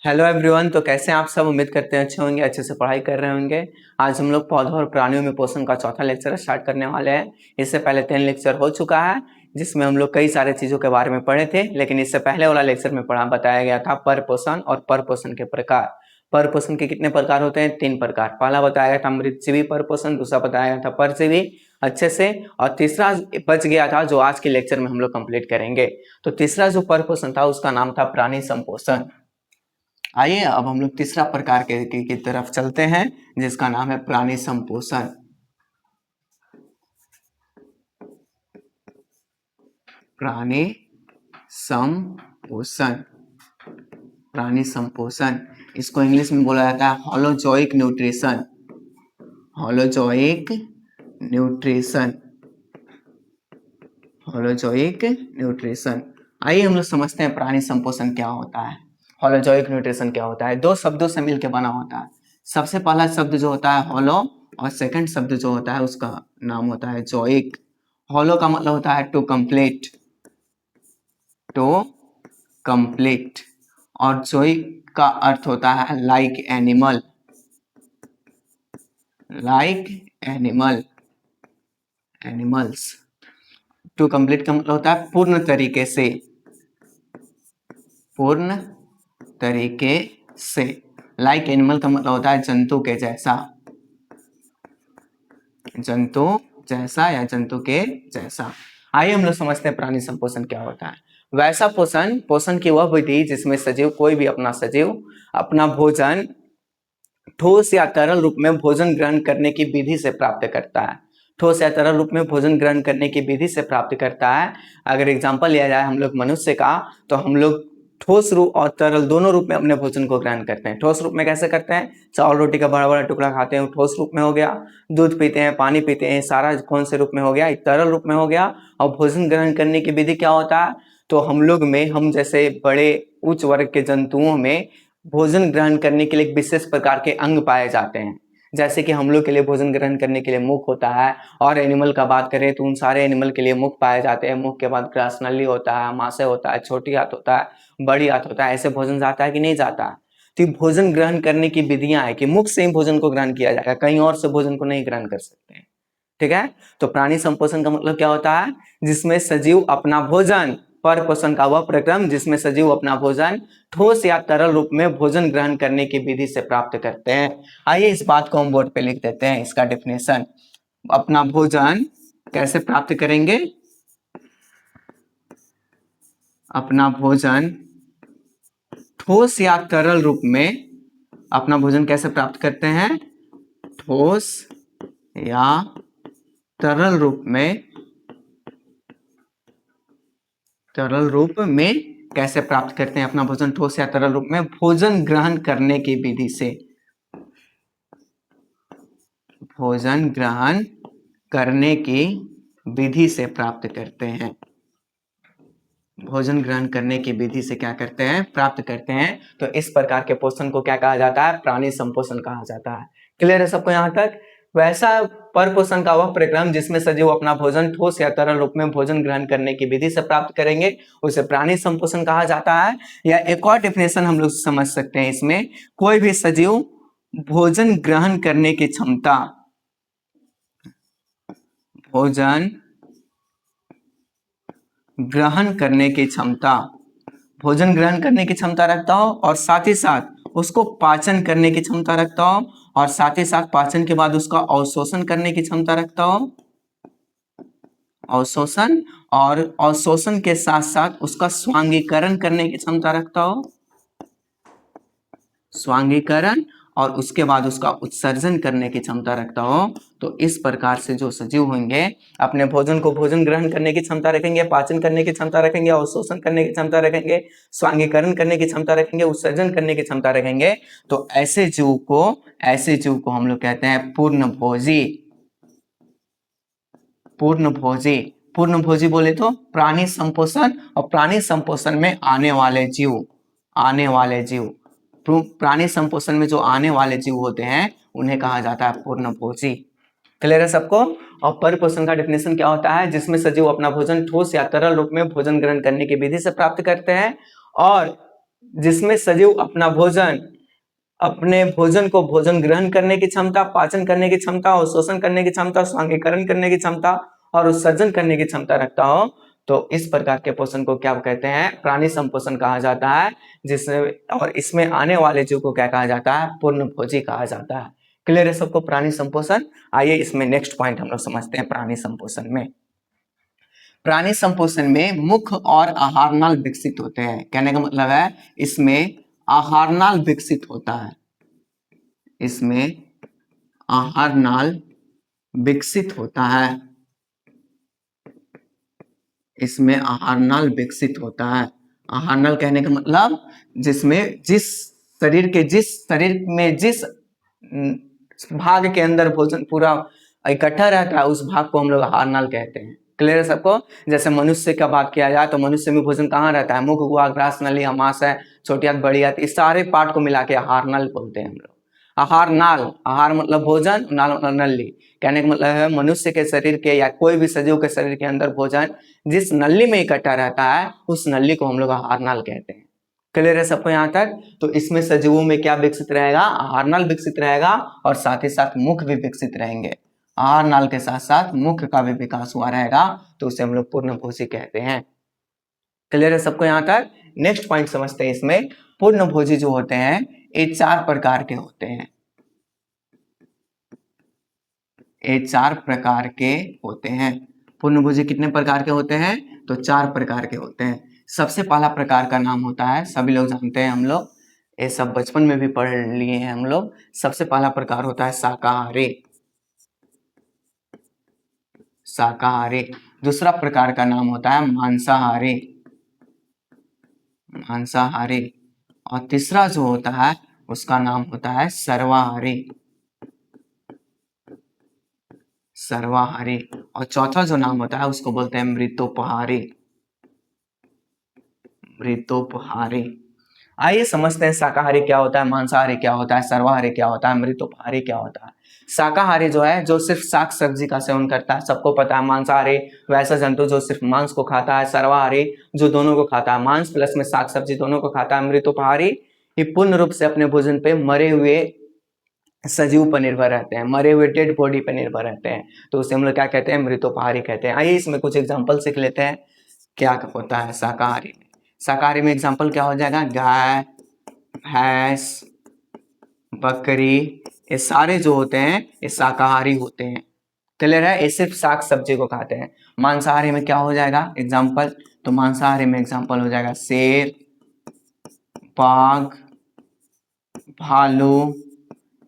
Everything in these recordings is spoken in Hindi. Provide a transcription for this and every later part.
Hello everyone. तो कैसे हैं आप सब? उम्मीद करते हैं अच्छे होंगे, अच्छे से पढ़ाई कर रहे होंगे। आज हम लोग पौधों और प्राणियों में पोषण का चौथा लेक्चर स्टार्ट करने वाले हैं। इससे पहले 3 लेक्चर हो चुका है जिसमें हम लोग कई सारे चीज़ों के बारे में पढ़े थे, लेकिन इससे पहले वाला लेक्चर में बताया गया था पर पोषण और पर पोषण के प्रकार। पर पोषण के कितने प्रकार होते हैं? 3 प्रकार। पहला बताया गया था मृतजीवी पर पोषण, दूसरा बताया गया था परजीवी अच्छे से, और तीसरा बच गया था जो आज के लेक्चर में हम लोग कंप्लीट करेंगे। तो तीसरा जो पर पोषण था उसका नाम था प्राणी संपोषण। आइए अब हम लोग तीसरा प्रकार की तरफ चलते हैं जिसका नाम है प्राणी संपोषण। प्राणी संपोषण, प्राणी संपोषण, इसको इंग्लिश में बोला जाता है holozoic nutrition. Holozoic nutrition, holozoic nutrition. आइए हम लोग समझते हैं प्राणी संपोषण क्या होता है, होलोजोइक न्यूट्रिशन क्या होता है। 2 शब्दों से मिलकर बना होता है। सबसे पहला शब्द जो होता है होलो, और सेकंड शब्द जो होता है उसका नाम होता है जोइक। होलो का मतलब होता है टू कंप्लीट, टू कंप्लीट, और जोइक का अर्थ होता है like animal, like animal, animals. To complete का मतलब होता है पूर्ण तरीके से, पूर्ण तरीके से। लाइक एनिमल का मतलब होता है जंतु के जैसा, जंतु जैसा या जंतु के जैसा। आइए हम लोग समझते हैं प्राणी संपोषण क्या होता है। वैसा पोषण, पोषण की वह विधि जिसमें सजीव, कोई भी अपना सजीव अपना भोजन ठोस या तरल रूप में भोजन ग्रहण करने की विधि से प्राप्त करता है। ठोस या तरल रूप में भोजन ग्रहण करने की विधि से प्राप्त करता है। अगर एग्जाम्पल लिया जाए हम लोग मनुष्य का, तो हम लोग ठोस रूप और तरल दोनों रूप में अपने भोजन को ग्रहण करते हैं। ठोस रूप में कैसे करते हैं? चावल रोटी का बड़ा बड़ा टुकड़ा खाते हैं, ठोस रूप में हो गया। दूध पीते हैं, पानी पीते हैं, सारा कौन से रूप में हो गया? तरल रूप में हो गया। और भोजन ग्रहण करने की विधि क्या होता है? तो हम लोग में, हम जैसे बड़े उच्च वर्ग के जंतुओं में भोजन ग्रहण करने के लिए एक विशेष प्रकार के अंग पाए जाते हैं। जैसे कि हम लोग के लिए भोजन ग्रहण करने के लिए मुख होता है, और एनिमल का बात करें तो उन सारे एनिमल के लिए मुख पाए जाते हैं। मुख के बाद ग्रासनली होता है, मासे होता है, छोटी हाथ होता है, बड़ी हाथ होता है। ऐसे भोजन जाता है कि नहीं जाता है? तो भोजन ग्रहण करने की विधियां है कि मुख से ही भोजन को ग्रहण किया जाएगा, कहीं और से भोजन को नहीं ग्रहण कर सकते हैं। ठीक है। तो प्राणी संपोषण का मतलब क्या होता है? जिसमें सजीव अपना भोजन, पर पोषण का वह प्रक्रम जिसमें सजीव अपना भोजन ठोस या तरल रूप में भोजन ग्रहण करने की विधि से प्राप्त करते हैं। आइए इस बात को हम बोर्ड पे लिख देते हैं, इसका डेफिनेशन। अपना भोजन कैसे प्राप्त करेंगे? अपना भोजन ठोस या तरल रूप में, अपना भोजन कैसे प्राप्त करते हैं? ठोस या तरल रूप में, तरल रूप में कैसे प्राप्त करते हैं अपना भोजन? ठोस या तरल रूप में भोजन ग्रहण करने की विधि से, भोजन ग्रहण करने की विधि से प्राप्त करते हैं। भोजन ग्रहण करने की विधि से क्या करते हैं? प्राप्त करते हैं। तो इस प्रकार के पोषण को क्या कहा जाता है? प्राणी संपोषण कहा जाता है। क्लियर है सबको यहां तक? वैसा पर पोषण का वह प्रक्रम जिसमें सजीव अपना भोजन ठोस या तरल रूप में भोजन ग्रहण करने की विधि से प्राप्त करेंगे, उसे प्राणी संपोषण कहा जाता है। या एक और डेफिनेशन हम लोग समझ सकते हैं इसमें, कोई भी सजीव भोजन ग्रहण करने की क्षमता, भोजन ग्रहण करने की क्षमता, भोजन ग्रहण करने की क्षमता रखता हो, और साथ ही साथ उसको पाचन करने की क्षमता रखता हो, और साथ ही साथ पाचन के बाद उसका अवशोषण करने की क्षमता रखता हो, अवशोषण, और अवशोषण के साथ साथ उसका स्वांगीकरण करने की क्षमता रखता हो, स्वांगीकरण, और उसके बाद उसका उत्सर्जन करने की क्षमता रखता हो। तो इस प्रकार से जो सजीव होंगे अपने भोजन को भोजन ग्रहण करने की क्षमता रखेंगे, पाचन करने की क्षमता रखेंगे, अवशोषण करने की क्षमता रखेंगे, स्वांगीकरण करने की क्षमता रखेंगे, उत्सर्जन करने की क्षमता रखेंगे। तो ऐसे जीव को हम लोग कहते हैं पूर्णभोजी। पूर्णभोजी, पूर्णभोजी बोले तो प्राणी संपोषण, और प्राणी संपोषण में आने वाले जीव, आने वाले जीव, प्राणी संपोषण में जो आने वाले जीव होते हैं उन्हें कहा जाता है पूर्णभोजी। क्लियर है सबको? और परिपोषण का डेफिनेशन क्या होता है? जिसमें सजीव अपना भोजन ठोस या तरल रूप में भोजन ग्रहण करने की विधि से प्राप्त करते हैं, और जिसमें सजीव अपने भोजन को भोजन ग्रहण करने की क्षमता, पाचन करने की क्षमता और शोषण करने की क्षमता, स्वांगीकरण करने की क्षमता और उत्सर्जन करने की क्षमता रखता हो, तो इस प्रकार के पोषण को क्या कहते हैं? प्राणी संपोषण कहा जाता है। जिसमें और इसमें आने वाले जीव को क्या कहा जाता है? पूर्णभोजी कहा जाता है। क्लियर है सबको प्राणी संपोषण? आइए इसमें नेक्स्ट पॉइंट हम लोग समझते हैं। प्राणी संपोषण में मुख्य और आहार नाल विकसित होते हैं। कहने का मतलब है इसमें आहार नाल विकसित होता है, इसमें आहार नाल विकसित होता है, इसमें आहार नाल विकसित होता है। आहार नाल कहने का मतलब जिसमें जिस शरीर में जिस भाग के अंदर भोजन पूरा इकट्ठा रहता है, उस भाग को हम लोग आहार नाल कहते हैं। क्लियर है सबको? जैसे मनुष्य का बात किया जाए तो मनुष्य में भोजन कहाँ रहता है? मुख हुआ, ग्रास नली, अमाशय, छोटी आंत, बड़ी आंत, इस सारे पार्ट को मिला के आहार नाल बोलते हैं हम लोग। आहार नाल, आहार मतलब भोजन, नाल मतलब नली। कहने का मतलब है मनुष्य के शरीर के या कोई भी सजीव के शरीर के अंदर भोजन जिस नली में इकट्ठा रहता है, उस नली को हम लोग आहार नाल कहते हैं। क्लियर है सबको यहाँ तक? तो इसमें सजीवों में क्या विकसित रहेगा? आहार नाल विकसित रहेगा और साथ ही साथ मुख भी विकसित रहेंगे। आहार नाल के साथ साथ मुख का भी विकास हुआ रहेगा, तो उसे हम लोग पूर्णभोजी कहते हैं। क्लियर है सबको यहाँ तक? नेक्स्ट पॉइंट समझते हैं। इसमें पूर्णभोजी जो होते हैं ये 4 प्रकार के होते हैं। ये 4 प्रकार के होते हैं। पूर्णभोजी कितने प्रकार के होते हैं? तो 4 प्रकार के होते हैं। सबसे पहला प्रकार का नाम होता है, सभी लोग जानते हैं, हम लोग ये सब बचपन में भी पढ़ लिए हैं हम लोग। सबसे पहला प्रकार होता है शाकाहारी। शाकाहारी। दूसरा प्रकार का नाम होता है मांसाहारी। मांसाहारी। और तीसरा जो होता है उसका नाम होता है सर्वाहारी। सर्वाहारी। और चौथा जो नाम होता है उसको बोलते हैं मृतोपहारी। मृतोपहारी। आइए समझते हैं शाकाहारी क्या होता है, मांसाहारी क्या होता है, सर्वाहारी क्या होता है, मृतोपहारी क्या होता है। शाकाहारी जो है जो सिर्फ शाक सब्जी का सेवन करता है, सबको पता है। मांसाहारी वैसा जंतु जो सिर्फ मांस को खाता है। सर्वाहारी जो दोनों को खाता है, मांस प्लस में शाक सब्जी दोनों को खाता है। मृतोपहारी ये पूर्ण रूप से अपने भोजन पे मरे हुए सजीव पर निर्भर रहते हैं, मरे हुए डेड बॉडी पर निर्भर रहते हैं, तो उसे हम लोग क्या कहते हैं? मृतोपहारी कहते हैं। आइए इसमें कुछ एग्जाम्पल सीख लेते हैं क्या होता है शाकाहारी में। शाकाहारी में एग्जाम्पल क्या हो जाएगा? गाय, भैंस, बकरी, ये सारे जो होते हैं ये शाकाहारी होते हैं। क्लियर है? ये सिर्फ शाक सब्जी को खाते हैं। मांसाहारी में क्या हो जाएगा एग्जाम्पल? तो मांसाहारी में एग्जाम्पल हो जाएगा शेर, बाघ, भालू,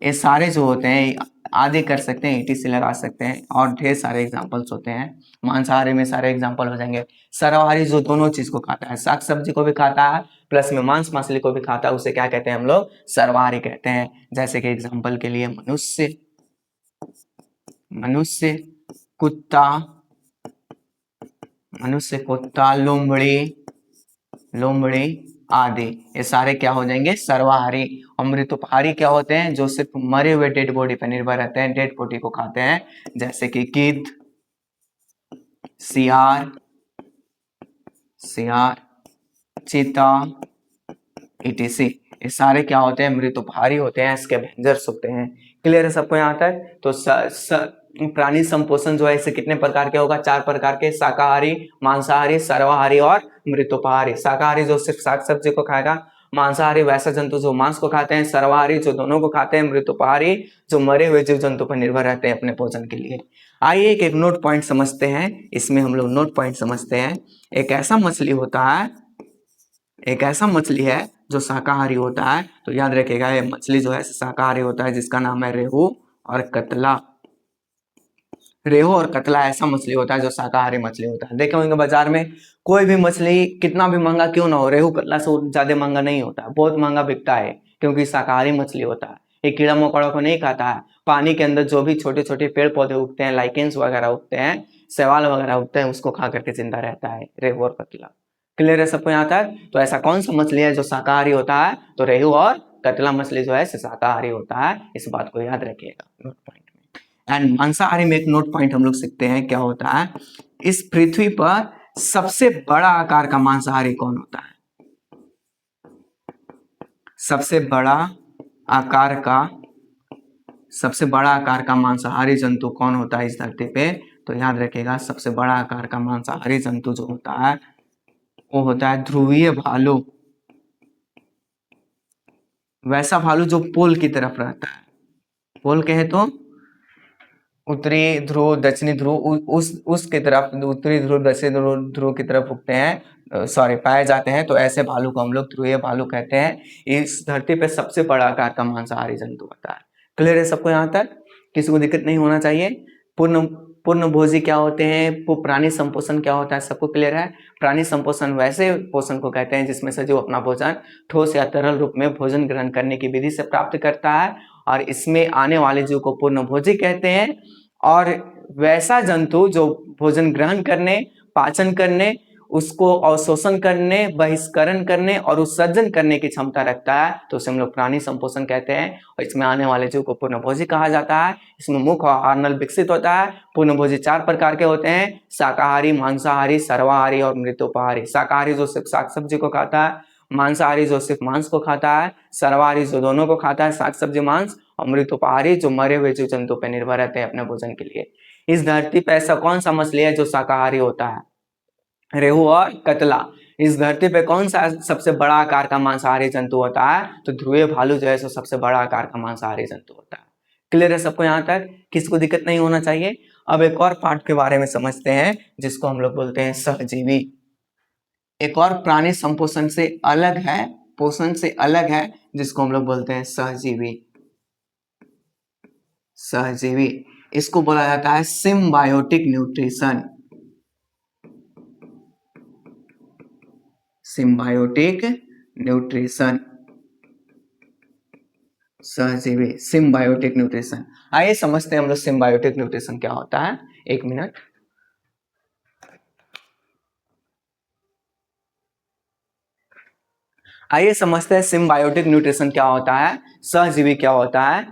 ये सारे जो होते हैं आदि कर सकते हैं, ETC लगा सकते हैं, और ढेर सारे एग्जाम्पल्स होते हैं। मांसाहारी में सारे एग्जाम्पल हो जाएंगे। सर्वाहारी जो दोनों चीज को खाता है, शाक सब्जी को भी खाता है प्लस में मांस मछली को भी खाता है, उसे क्या कहते हैं हम लोग? सर्वाहारी कहते हैं। जैसे कि एग्जाम्पल के लिए मनुष्य, मनुष्य, कुत्ता, मनुष्य, कुत्ता, लोमड़ी, लोमड़ी आदि, ये सारे क्या हो जाएंगे? सर्वाहारी। और मृतोपहारी क्या होते हैं? जो सिर्फ मरे हुए डेड बॉडी पर निर्भर रहते हैं, डेड बॉडी को खाते हैं, जैसे कि गिद्ध, सियार, चीता, ETC, ये सारे क्या होते हैं? मृतोपहारी होते हैं, स्कैवेंजर्स होते हैं। क्लियर है सबको यहाँ तक? तो प्राणी संपोषण जो है इसे कितने प्रकार के होगा? 4 प्रकार के, शाकाहारी, मांसाहारी, सर्वाहारी और मृतोपहारी। शाकाहारी जो सिर्फ शाक सब्जी को खाएगा, मांसाहारी वैसा जंतु जो मांस को खाते हैं, सर्वाहारी जो दोनों को खाते हैं, मृतोपहारी जो मरे हुए जीव जंतु पर निर्भर रहते हैं अपने भोजन के लिए। आइए एक नोट पॉइंट समझते हैं। इसमें हम लोग नोट पॉइंट समझते हैं। एक ऐसा मछली होता है, एक ऐसा मछली है जो शाकाहारी होता है, तो याद रखिएगा ये मछली जो है शाकाहारी होता है, जिसका नाम है रेहू और कतला। रेहू और कतला ऐसा मछली होता है जो शाकाहारी मछली होता है। देखे होंगे बाजार में कोई भी मछली कितना भी महंगा क्यों ना हो, रेहू कतला से ज्यादा महंगा नहीं होता है, बहुत महंगा बिकता है, क्योंकि शाकाहारी मछली होता है। ये कीड़ा मकोड़ा को नहीं खाता है। पानी के अंदर जो भी छोटे छोटे पेड़ पौधे उगते हैं, लाइकेंस वगैरह उगते हैं, शैवाल वगैरह उगते हैं, उसको खा करके जिंदा रहता है रेहू और कतला। क्लियर है सबको यहाँ तक? तो ऐसा कौन सा मछली है जो शाकाहारी होता है? तो रेहू और कतला मछली जो है शाकाहारी होता है, इस बात को याद रखिएगा नोट पॉइंट में। एंड मांसाहारी में एक नोट पॉइंट हम लोग सीखते हैं क्या होता है। इस पृथ्वी पर सबसे बड़ा आकार का मांसाहारी कौन होता है? सबसे बड़ा आकार का सबसे बड़ा आकार का मांसाहारी जंतु कौन होता है इस धरती पे? तो याद रखिएगा, सबसे बड़ा आकार का मांसाहारी जंतु जो होता है वो होता है ध्रुवीय भालू। वैसा भालू जो पोल की तरफ रहता है। पोल कहे तो उत्तरी ध्रुव, दक्षिणी ध्रुव, उसकी तरफ, उत्तरी ध्रुव दक्षिणी ध्रुव की तरफ उगते हैं, सॉरी पाए जाते हैं। तो ऐसे भालू को हम लोग ध्रुवीय भालू कहते हैं। इस धरती पे सबसे बड़ा आकार का मांसाहारी जंतु होता है। क्लियर है सबको? यहाँ तक किसी को दिक्कत नहीं होना चाहिए। पूर्ण पूर्णभोजी क्या होते हैं, प्राणी संपोषण क्या होता है, सबको क्लियर है? प्राणी संपोषण वैसे पोषण को कहते हैं जिसमें सजीव अपना भोजन ठोस या तरल रूप में भोजन ग्रहण करने की विधि से प्राप्त करता है, और इसमें आने वाले जीव को पूर्णभोजी कहते हैं। और वैसा जंतु जो भोजन ग्रहण करने, पाचन करने, उसको अवशोषण करने, बहिष्करण करने और उत्सर्जन करने की क्षमता रखता है, तो उसे हम लोग प्राणी संपोषण कहते हैं। और इसमें आने वाले जीव को पूर्णभोजी कहा जाता है। इसमें मुख और आहार नल विकसित होता है। पूर्णभोजी 4 प्रकार के होते हैं: शाकाहारी, मांसाहारी, सर्वाहारी और मृतोपहारी। शाकाहारी जो सिर्फ साग सब्जी को खाता है, मांसाहारी जो सिर्फ मांस को खाता है, सर्वाहारी जो दोनों को खाता है, साग सब्जी मांस, और मृतोपहारी जो मरे हुए जीव जंतु पर निर्भर रहते हैं अपने भोजन के लिए। इस धरती पर ऐसा कौन सा मछली है जो शाकाहारी होता है? रेहू और कतला। इस धरती पे कौन सा सबसे बड़ा आकार का मांसाहारी जंतु होता है? तो ध्रुवीय भालू जो है सो सबसे बड़ा आकार का मांसाहारी जंतु होता है। क्लियर है सबको? यहाँ तक किसी को दिक्कत नहीं होना चाहिए। अब एक और पार्ट के बारे में समझते हैं जिसको हम लोग बोलते हैं सहजीवी। एक और प्राणी संपोषण से अलग है, पोषण से अलग है, जिसको हम लोग बोलते हैं सहजीवी। सहजीवी इसको बोला जाता है सिम्बायोटिक न्यूट्रिशन। सिम्बायोटिक न्यूट्रिशन, सहजीवी, सिम्बायोटिक न्यूट्रिशन। आइए समझते हैं हम लोग सिम्बायोटिक न्यूट्रिशन क्या होता है। 1 मिनट। आइए समझते हैं सिम्बायोटिक न्यूट्रिशन क्या होता है, सहजीवी क्या होता है।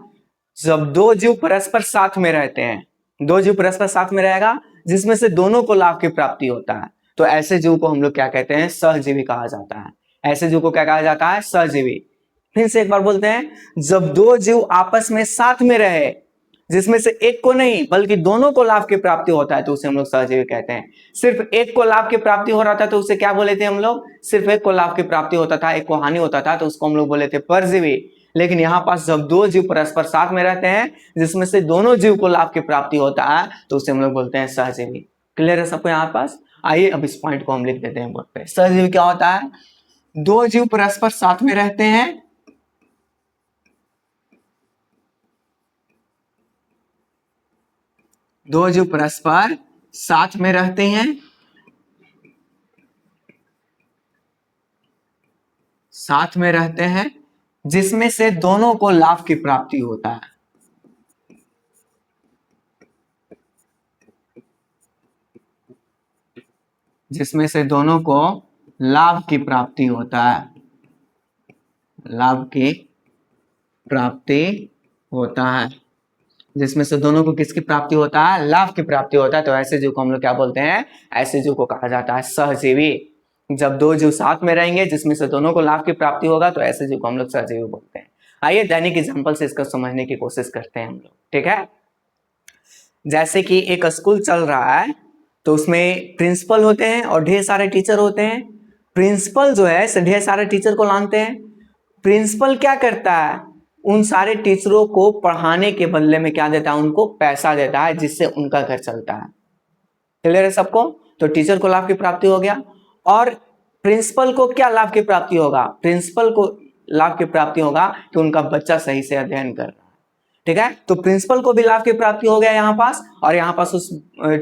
जब दो जीव परस्पर साथ में रहते हैं, दो जीव परस्पर साथ में रहेगा जिसमें से दोनों को लाभ की प्राप्ति होता है, तो ऐसे जीव को हम लोग क्या कहते हैं? सहजीवी कहा जाता है। ऐसे जीव को क्या कहा जाता है? सहजीवी। फिर से एक बार बोलते हैं, जब दो जीव आपस में साथ में रहे जिसमें से एक को नहीं बल्कि दोनों को लाभ की प्राप्ति होता है, तो उसे हम लोग सहजीवी कहते हैं। सिर्फ एक को लाभ की प्राप्ति हो रहा था तो उसे क्या बोले थे हम लोग? सिर्फ एक को लाभ की प्राप्ति होता था, एक को हानि होता था, तो उसको हम लोग बोले थे परजीवी। लेकिन यहाँ पास जब दो जीव परस्पर साथ में रहते हैं जिसमें से दोनों जीव को लाभ की प्राप्ति होता है, तो उसे हम लोग बोलते हैं सहजीवी। क्लियर है सबको यहाँ पास? आइए अब इस पॉइंट को हम लिख देते हैं बोर्ड पे। सहजीवी क्या होता है? दो जीव परस्पर साथ में रहते हैं, दो जीव परस्पर साथ में रहते हैं, साथ में रहते हैं जिसमें से दोनों को लाभ की प्राप्ति होता है। जिसमें से दोनों को लाभ की प्राप्ति होता है, लाभ की प्राप्ति होता है। जिसमें से दोनों को किसकी प्राप्ति होता है? लाभ की प्राप्ति होता है। तो ऐसे जीव को हम लोग क्या बोलते हैं? ऐसे जीव को कहा जाता है सहजीवी। जब दो जीव साथ में रहेंगे जिसमें से दोनों को लाभ की प्राप्ति होगा, तो ऐसे जीव को हम लोग सहजीवी बोलते हैं। आइए दैनिक एग्जाम्पल से इसको समझने की कोशिश करते हैं हम लोग, ठीक है? जैसे कि एक स्कूल चल रहा है, तो उसमें प्रिंसिपल होते हैं और ढेर सारे टीचर होते हैं। प्रिंसिपल जो है ढेर सारे टीचर को लानते हैं। प्रिंसिपल क्या करता है? उन सारे टीचरों को पढ़ाने के बदले में क्या देता है? उनको पैसा देता है, जिससे उनका घर चलता है। क्लियर है सबको? तो टीचर को लाभ की प्राप्ति हो गया। और प्रिंसिपल को क्या लाभ की प्राप्ति होगा? प्रिंसिपल को लाभ की प्राप्ति होगा कि उनका बच्चा सही से अध्ययन कर रहा है, ठीक है? तो प्रिंसिपल को भी लाभ की प्राप्ति हो गया यहाँ पास, और यहाँ पास उस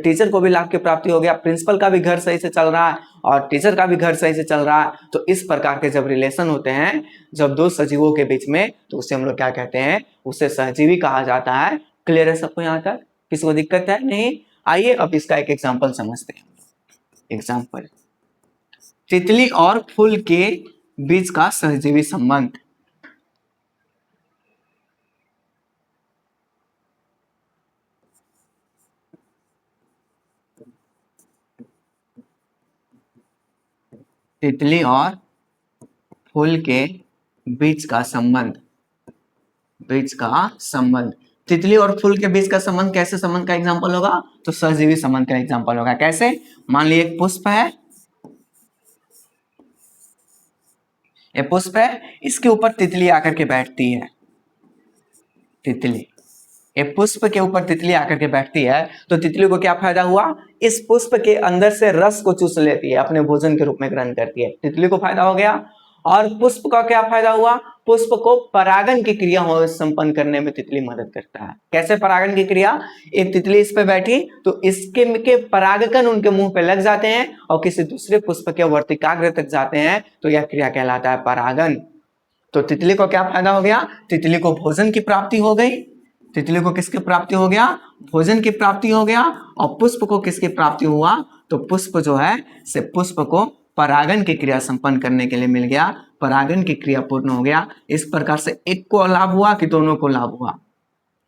टीचर को भी लाभ की प्राप्ति हो गया। प्रिंसिपल का भी घर सही से चल रहा है और टीचर का भी घर सही से चल रहा है। तो इस प्रकार के जब रिलेशन होते हैं, जब दो सजीवों के बीच में, तो उसे हम लोग क्या कहते हैं? उसे सहजीवी कहा जाता है। क्लियर है सबको यहाँ तक? किसी को दिक्कत है? नहीं? आइए अब इसका एक एग्जाम्पल समझते हैं। एग्जाम्पल, तितली और फूल के बीच का सहजीवी संबंध। तितली और फूल के बीच का संबंध, बीच का संबंध। तितली और फूल के बीच का संबंध कैसे संबंध का एग्जांपल होगा? तो सहजीवी संबंध का एग्जांपल होगा। कैसे? मान लीजिए एक पुष्प है, ये पुष्प है, इसके ऊपर तितली आकर के बैठती है, तितली, ये पुष्प के ऊपर तितली आकर के बैठती है, तो तितली को क्या फायदा हुआ? इस पुष्प के अंदर से रस को चूस लेती है, अपने भोजन के रूप में ग्रहण करती है, तितली को फायदा हो गया। और पुष्प का क्या फायदा हुआ? पुष्प को परागन की क्रिया संपन्न करने में तितली मदद करता है। कैसे परागन की क्रिया? एक तितली इस पे बैठी तो इसके के परागकण उनके मुंह पे लग जाते हैं और किसी दूसरे पुष्प के वर्तिकाग्र तक जाते हैं, तो यह क्रिया कहलाता है परागन। तो तितली को क्या फायदा हो गया? तितली को भोजन की प्राप्ति हो गई। तितली को किसकी प्राप्ति हो गया? भोजन की प्राप्ति हो गया। और पुष्प को किसकी प्राप्ति हुआ? तो पुष्प जो है से पुष्प को परागन की क्रिया संपन्न करने के लिए मिल गया, परागन की क्रिया पूर्ण हो गया। इस प्रकार से एक को लाभ हुआ कि दोनों को लाभ हुआ?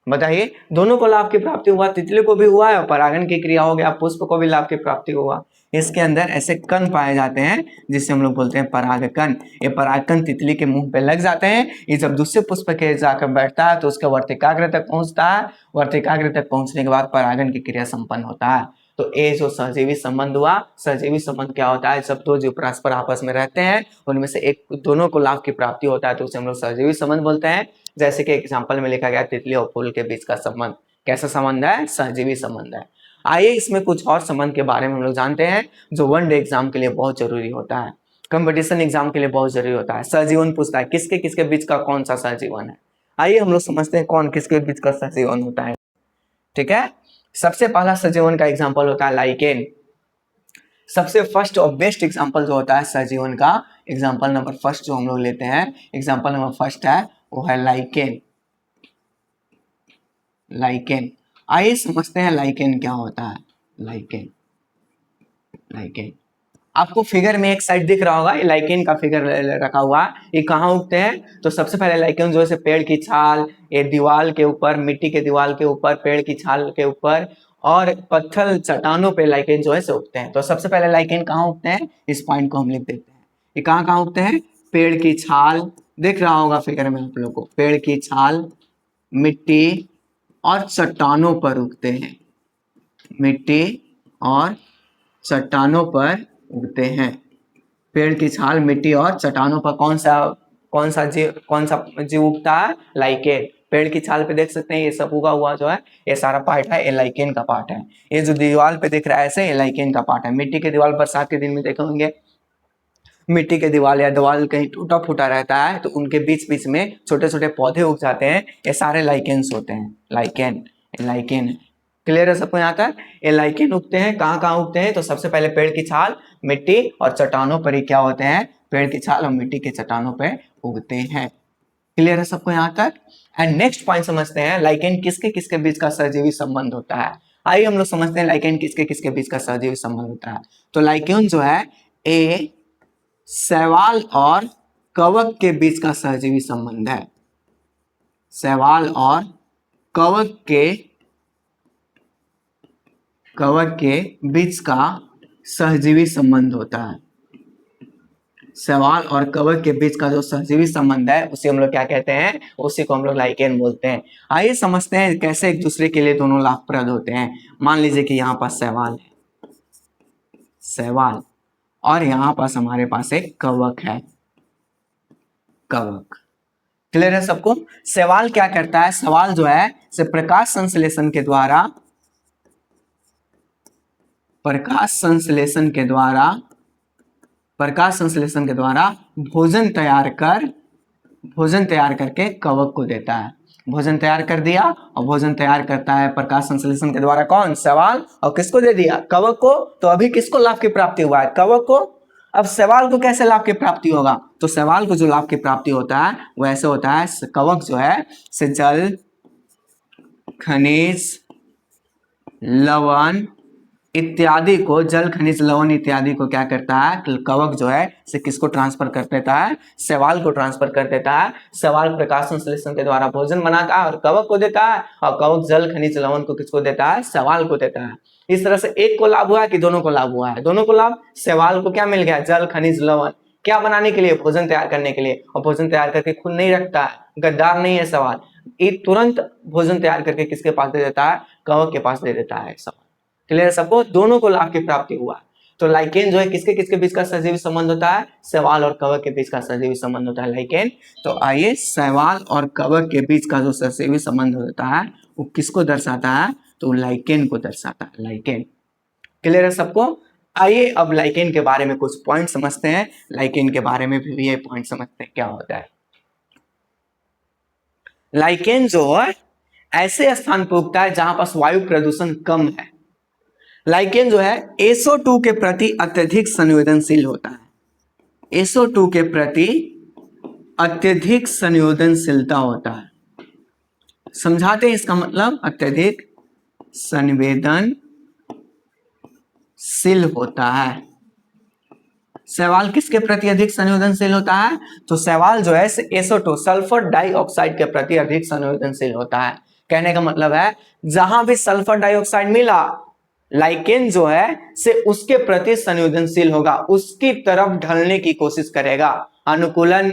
बताइए, दोनों को लाभ की प्राप्ति हुआ, तितली को भी हुआ है और परागन की क्रिया हो गया, पुष्प को भी लाभ की प्राप्ति हुआ। इसके अंदर ऐसे कण पाए जाते हैं जिससे हम लोग बोलते हैं परागकण। ये परागकण तितली के मुंह पे लग जाते हैं, ये जब दूसरे पुष्प के जाकर बैठता है तो उसके वर्तिकाग्र तक पहुंचता है, वर्तिकाग्र तक पहुंचने के बाद परागन की क्रिया संपन्न होता है। तो ये जो सहजीवी संबंध हुआ, सहजीवी संबंध क्या होता है? जब दो जीव परस्पर आपस में रहते हैं, उनमें से एक दोनों को लाभ की प्राप्ति होता है, तो उसे हम लोग सहजीवी संबंध बोलते हैं। जैसे कि एग्जाम्पल में लिखा गया तितली और फूल के बीच का संबंध कैसा संबंध है? सहजीवी संबंध है। आइए इसमें कुछ और संबंध के बारे में हम लोग जानते हैं जो वन डे एग्जाम के लिए बहुत जरूरी होता है, कंपटीशन एग्जाम के लिए बहुत जरूरी होता है। सहजीवन पूछता है किसके किसके बीच का कौन सा सहजीवन है। आइए हम लोग समझते हैं कौन किसके बीच का सहजीवन होता है। ठीक है, सबसे पहला सहजीवन का एग्जाम्पल होता है लाइकेन। सबसे फर्स्ट और बेस्ट एग्जाम्पल जो होता है सहजीवन का, एग्जाम्पल नंबर फर्स्ट जो हम लोग लेते हैं, एग्जाम्पल नंबर फर्स्ट है वो है लाइकेन। लाइकेन, आइए समझते हैं लाइकेन क्या होता है। लाइकेन, लाइकेन आपको फिगर में एक साइड दिख रहा होगा, ये लाइकेन का फिगर रखा हुआ है। ये कहाँ उगते हैं? तो सबसे पहले लाइकेन जो है पेड़ की छाल, ये दीवार के ऊपर, मिट्टी के दीवार के ऊपर, पेड़ की छाल के ऊपर और पत्थर चट्टानों पे लाइकेन जो है से उगते हैं। तो सबसे पहले लाइकेन कहाँ उगते हैं, इस पॉइंट को हम लिख देते हैं। ये कहाँ कहाँ उगते हैं? पेड़ की छाल, दिख रहा होगा फिगर में आप लोग को, पेड़ की छाल, मिट्टी और चट्टानों पर उगते हैं, मिट्टी और चट्टानों पर उगते हैं। पेड़ की छाल, मिट्टी और चट्टानों पर कौन सा जीव उगता है? लाइकेन। पेड़ की छाल पे देख सकते हैं ये सब उगा हुआ जो है, ये सारा पार्ट है, ये लाइकेन का पार्ट है। ये जो दीवार पे दिख रहा है ऐसे, ये लाइकेन का पार्ट है। मिट्टी के दीवार बरसात के दिन में देखे होंगे, मिट्टी के दीवार या दीवार कहीं टूटा फूटा रहता है तो उनके बीच बीच में छोटे छोटे पौधे उग जाते हैं, ये सारे लाइकेन्स होते हैं। लाइकेन, लाइकेन है। क्लियर है सबको यहाँ तक? ये लाइकेन उगते हैं, कहाँ कहाँ उगते हैं? तो सबसे पहले पेड़ की छाल, मिट्टी और चट्टानों पर ही क्या होते हैं? पेड़ की छाल और मिट्टी के चट्टानों पर उगते हैं। क्लियर है सबको यहाँ तक? एंड नेक्स्ट पॉइंट समझते हैं लाइकेन किसके किसके बीच का सहजीवी संबंध होता है। आइए हम लोग समझते हैं लाइकेन किसके किसके बीच का सहजीवी संबंध होता है। तो लाइकेन जो है ए शैवाल और कवक के बीच का सहजीवी संबंध है। शैवाल और कवक के बीच का सहजीवी संबंध होता है। शैवाल और कवक के बीच का जो सहजीवी संबंध है उसे हम लोग क्या कहते हैं? उसी को हम लोग लाइकेन बोलते हैं। आइए समझते हैं कैसे एक दूसरे के लिए दोनों लाभप्रद होते हैं। मान लीजिए कि यहाँ पास शैवाल है, शैवाल, और यहाँ पास हमारे पास एक कवक है, कवक। क्लियर है सबको? शैवाल क्या करता है? शैवाल जो है से प्रकाश संश्लेषण के द्वारा, प्रकाश संश्लेषण के द्वारा भोजन तैयार करके कवक को देता है। भोजन तैयार कर दिया, और भोजन तैयार करता है प्रकाश संश्लेषण के द्वारा कौन? शैवाल। और किसको दे दिया? कवक को। तो अभी किसको लाभ की प्राप्ति हुआ है? कवक को। अब शैवाल को कैसे लाभ की प्राप्ति होगा? तो शैवाल को जो लाभ की प्राप्ति होता है वो ऐसे होता है, कवक जो है से जल, खनिज, लवण इत्यादि को, जल, खनिज, लवण इत्यादि को क्या करता है? कवक जो है से किसको ट्रांसफर कर देता है? शैवाल को ट्रांसफर कर देता है। शैवाल प्रकाश संश्लेषण के द्वारा भोजन बनाता है और कवक को देता है, और कवक जल, खनिज, लवण को किसको देता है? शैवाल को देता है। इस तरह से एक को लाभ हुआ है कि दोनों को लाभ हुआ है? दोनों को लाभ। शैवाल को क्या मिल गया? जल, खनिज, लवण। क्या बनाने के लिए? भोजन तैयार करने के लिए। और भोजन तैयार करके खुद नहीं रखता है, गद्दार नहीं है सवाल, ये तुरंत भोजन तैयार करके किसके पास दे देता है? कवक के पास दे देता है सवाल। क्लियर है सबको? दोनों को लाभ की प्राप्ति हुआ। तो लाइकेन जो है किसके किसके बीच का सजीवी संबंध होता है? शैवाल और कवक के बीच का सजीवी संबंध होता है लाइकेन। तो आइए शैवाल और कवक के बीच का जो सजीवी संबंध होता है वो किसको दर्शाता है? तो लाइकेन को दर्शाता है, लाइकेन। क्लियर है सबको? आइए अब लाइकेन के बारे में कुछ पॉइंट समझते हैं। लाइकेन के बारे में भी ये पॉइंट समझते हैं क्या होता है। लाइकेन जो है ऐसे स्थान पर उगता है जहां पास वायु प्रदूषण कम है। लाइकेन जो है SO2 के प्रति अत्यधिक संवेदनशील होता है। SO2 के प्रति अत्यधिक संवेदनशीलता होता है। समझाते हैं इसका मतलब, अत्यधिक संवेदनशील होता है। शैवाल किसके प्रति अधिक संवेदनशील होता है? तो शैवाल जो है SO2 सल्फर डाइऑक्साइड के प्रति अधिक संवेदनशील होता है। कहने का मतलब है जहां भी सल्फर डाइऑक्साइड मिला, लाइकेन जो है से उसके प्रति संवेदनशील होगा, उसकी तरफ ढलने की कोशिश करेगा। अनुकूलन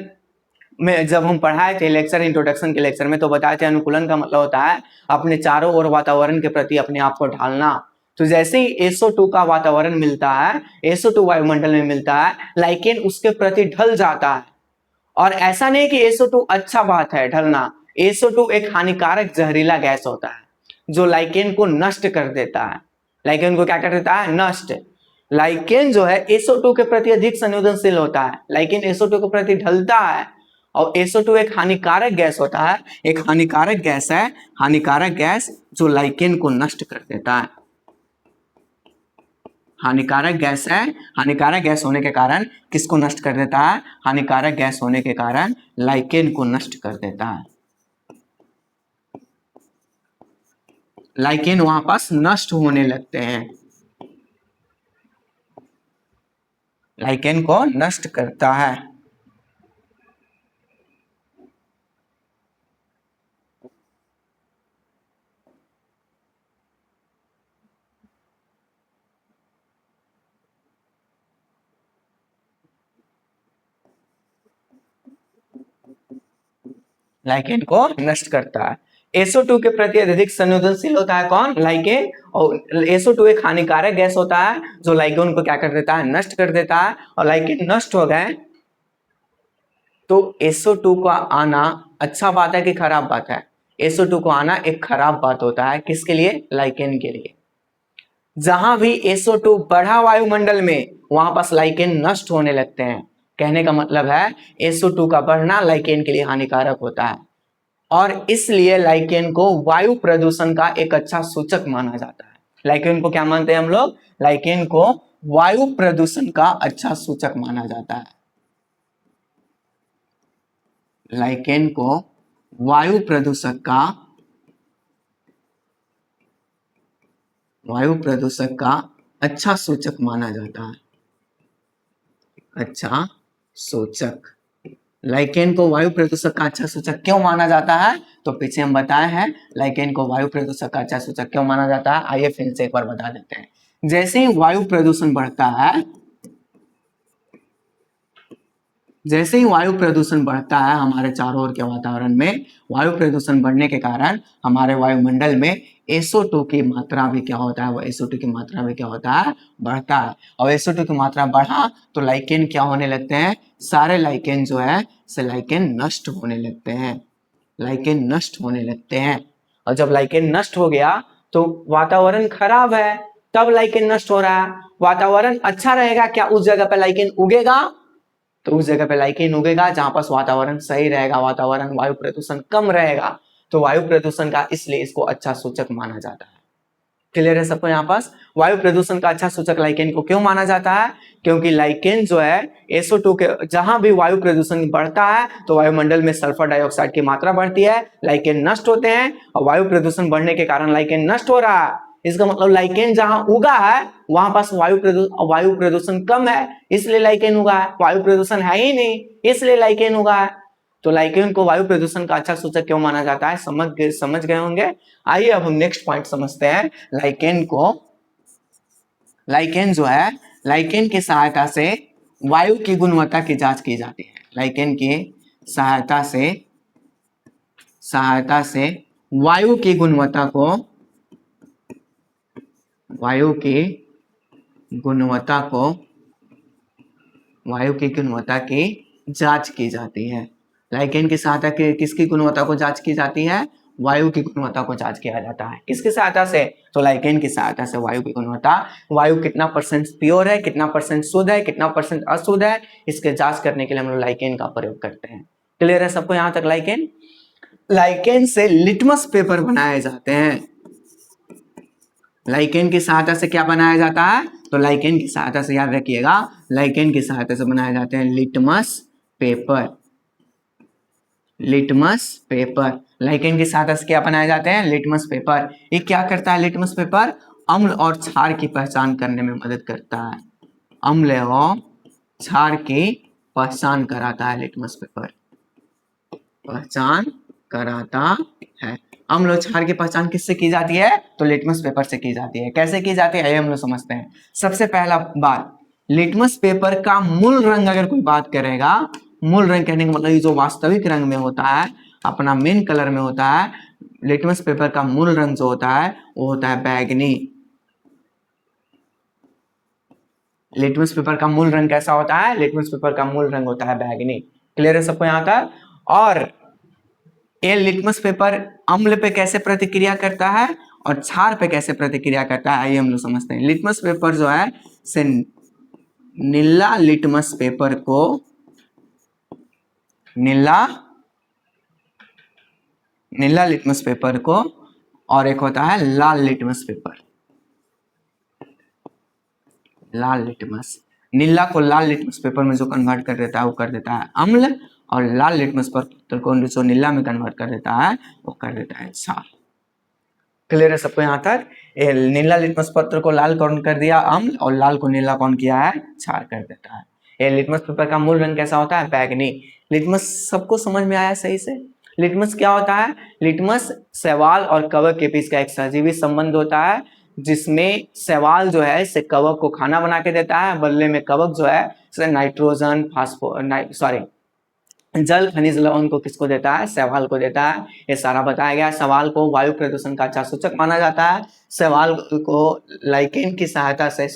में जब हम पढ़ाए थे लेक्चर, इंट्रोडक्शन के लेक्चर में, तो बताए थे अनुकूलन का मतलब होता है अपने चारों ओर वातावरण के प्रति अपने आप को ढालना। तो जैसे ही SO2 का वातावरण मिलता है, SO2 वायुमंडल में मिलता है, लाइकेन उसके प्रति ढल जाता है। और ऐसा नहीं कि SO2 अच्छा बात है ढलना, SO2 एक हानिकारक जहरीला गैस होता है जो लाइकेन को नष्ट कर देता है। लाइकेन को क्या कर देता है? नष्ट। लाइकेन जो है SO2 के प्रति अधिक संवेदनशील होता है, लाइकेन SO2 के प्रति ढलता है। और SO2 एक हानिकारक गैस होता है, एक हानिकारक गैस है, हानिकारक गैस जो लाइकेन को नष्ट कर देता है। हानिकारक गैस है, हानिकारक गैस होने के कारण किसको नष्ट कर देता है? हानिकारक गैस होने के कारण लाइकेन को नष्ट कर देता है। लाइकेन वहां पास नष्ट होने लगते हैं, लाइकेन को नष्ट करता है। लाइकेन को नष्ट करता है। SO2 के प्रति अधिक संवेदनशील होता है कौन? लाइकेन। और SO2 एक हानिकारक गैस होता है जो लाइकेन को क्या कर देता है? नष्ट कर देता है। और लाइकेन नष्ट हो गए तो SO2 का आना अच्छा बात है कि खराब बात है? SO2 को आना एक खराब बात होता है। किसके लिए? लाइकेन के लिए। जहां भी SO2 बढ़ा वायुमंडल में वहां पास लाइकेन नष्ट होने लगते हैं। कहने का मतलब है SO2 का बढ़ना लाइकेन के लिए हानिकारक होता है, और इसलिए लाइकेन को वायु प्रदूषण का एक अच्छा सूचक माना जाता है। लाइकेन को क्या मानते हैं हम लोग? लाइकेन को वायु प्रदूषण का अच्छा सूचक माना जाता है। लाइकेन को वायु प्रदूषक का अच्छा सूचक माना जाता है। अच्छा सूचक। लाइकेन को वायु प्रदूषक का अच्छा सूचक क्यों माना जाता है? तो पीछे हम बताए हैं लाइकेन को वायु प्रदूषक का अच्छा सूचक क्यों माना जाता है। आइए फिर से एक बार बता देते हैं। जैसे ही वायु प्रदूषण बढ़ता है, जैसे ही वायु प्रदूषण बढ़ता है हमारे चारों ओर के वातावरण में, वायु प्रदूषण बढ़ने के कारण हमारे वायुमंडल में SO2 की मात्रा भी क्या होता है? वो SO2 की मात्रा भी क्या होता है? बढ़ता है। और SO2 की मात्रा बढ़ा तो लाइकेन क्या होने लगते हैं? सारे लाइकेन जो है से लाइकेन नष्ट होने लगते हैं, लाइकेन नष्ट होने लगते हैं। और जब लाइकेन नष्ट हो गया तो वातावरण खराब है, तब लाइकेन नष्ट हो रहा है। वातावरण अच्छा रहेगा क्या उस जगह पर लाइकेन उगेगा? तो उस जगह पे लाइकेन उगेगा जहां पास वातावरण सही रहेगा, वातावरण वायु प्रदूषण कम रहेगा। तो वायु प्रदूषण का इसलिए इसको अच्छा सूचक माना जाता है। क्लियर है सबको? यहाँ पास वायु प्रदूषण का अच्छा सूचक लाइकेन को क्यों माना जाता है? क्योंकि लाइकेन जो है SO2 के, जहां भी वायु प्रदूषण बढ़ता है तो वायुमंडल में सल्फर डाइऑक्साइड की मात्रा बढ़ती है, लाइकेन नष्ट होते हैं। और वायु प्रदूषण बढ़ने के कारण लाइकेन नष्ट हो रहा है। इसका मतलब लाइकेन जहां उगा है वहां पास वायु प्रदूषण कम है, इसलिए लाइकेन उगा है। वायु प्रदूषण है ही नहीं, इसलिए लाइकेन उगा है। तो लाइकेन को वायु प्रदूषण का अच्छा सूचक क्यों माना जाता है? समझ गए होंगे। आइए अब हम नेक्स्ट पॉइंट समझते हैं। लाइकेन जो है, लाइकेन की सहायता से वायु की गुणवत्ता की जांच की जाती है। लाइकेन की सहायता से वायु की गुणवत्ता को वायु की गुणवत्ता को वायु की गुणवत्ता की जांच की जाती है। लाइकेन की सहायता के किसकी गुणवत्ता को जांच की जाती है? वायु की गुणवत्ता को जांच किया जाता है। किसकी सहायता से? तो लाइकेन की सहायता से वायु की गुणवत्ता, वायु कितना परसेंट प्योर है, कितना परसेंट शुद्ध है, कितना परसेंट अशुद्ध है, इसके जांच करने के लिए हम लोग लाइकेन का प्रयोग करते हैं। क्लियर है सबको यहाँ तक? लाइकेन लाइकेन से लिटमस पेपर बनाए जाते हैं। लाइकेन की सहायता से क्या बनाया जाता है? तो लाइकेन की सहायता से याद रखिएगा, लाइकेन की सहायता से बनाए जाते हैं litmus paper. Litmus paper lichen की सहायता से क्या बनाए जाते हैं? Litmus paper. ये क्या करता है लिटमस पेपर? अम्ल और क्षार की पहचान करने में मदद करता है। अम्ल और क्षार की पहचान कराता है लिटमस पेपर, पहचान कराता है। अम्ल और क्षार की पहचान किससे की जाती है? तो लिटमस पेपर से की जाती है। कैसे की जाती है ये हम लोग समझते हैं। सबसे पहला बात, लिटमस पेपर का मूल रंग अगर कोई बात करेगा, मूल रंग कहने का मतलब जो वास्तविक रंग में होता है, अपना मेन कलर में होता है, लिटमस पेपर का मूल रंग जो होता है वो होता है बैगनी। लिटमस पेपर का मूल रंग कैसा होता है? लिटमस पेपर का मूल रंग होता है बैगनी। क्लियर है सबको यहाँ तक? और ये लिटमस पेपर अम्ल पे कैसे प्रतिक्रिया करता है और क्षार पे कैसे प्रतिक्रिया करता है, आइए हम लोग समझते हैं। लिटमस पेपर जो है से नीला लिटमस पेपर को नीला लिटमस पेपर को, और एक होता है लाल लिटमस पेपर। लाल लिटमस, नीला को लाल लिटमस पेपर में जो कन्वर्ट कर देता है वो कर देता है अम्ल, और लाल लिटमस पेपर को जो नीला में कन्वर्ट कर देता है वो कर देता है क्षार। क्लियर है सबको यहाँ तक? नीला लिटमस पत्र को लाल कौन कर दिया? अम्ल, और लाल को नीला कौन किया है? क्षार कर देता है। ये लिटमस पेपर का मूल रंग कैसा होता है? बैगनी। लिटमस सबको समझ में आया सही से? लिटमस क्या होता है? लिटमस शैवाल और कवक के बीच का एक सहजीवी संबंध होता है, जिसमें शैवाल जो है इसे कवक को खाना बना के देता है, बदले में कवक जो है नाइट्रोजन जल खनिज लवण को किसको देता है? शैवाल को देता है। ये सारा बताया गया। शैवाल को वायु प्रदूषण का अच्छा सूचक माना जाता है। शैवाल को लाइकेन की सहायता से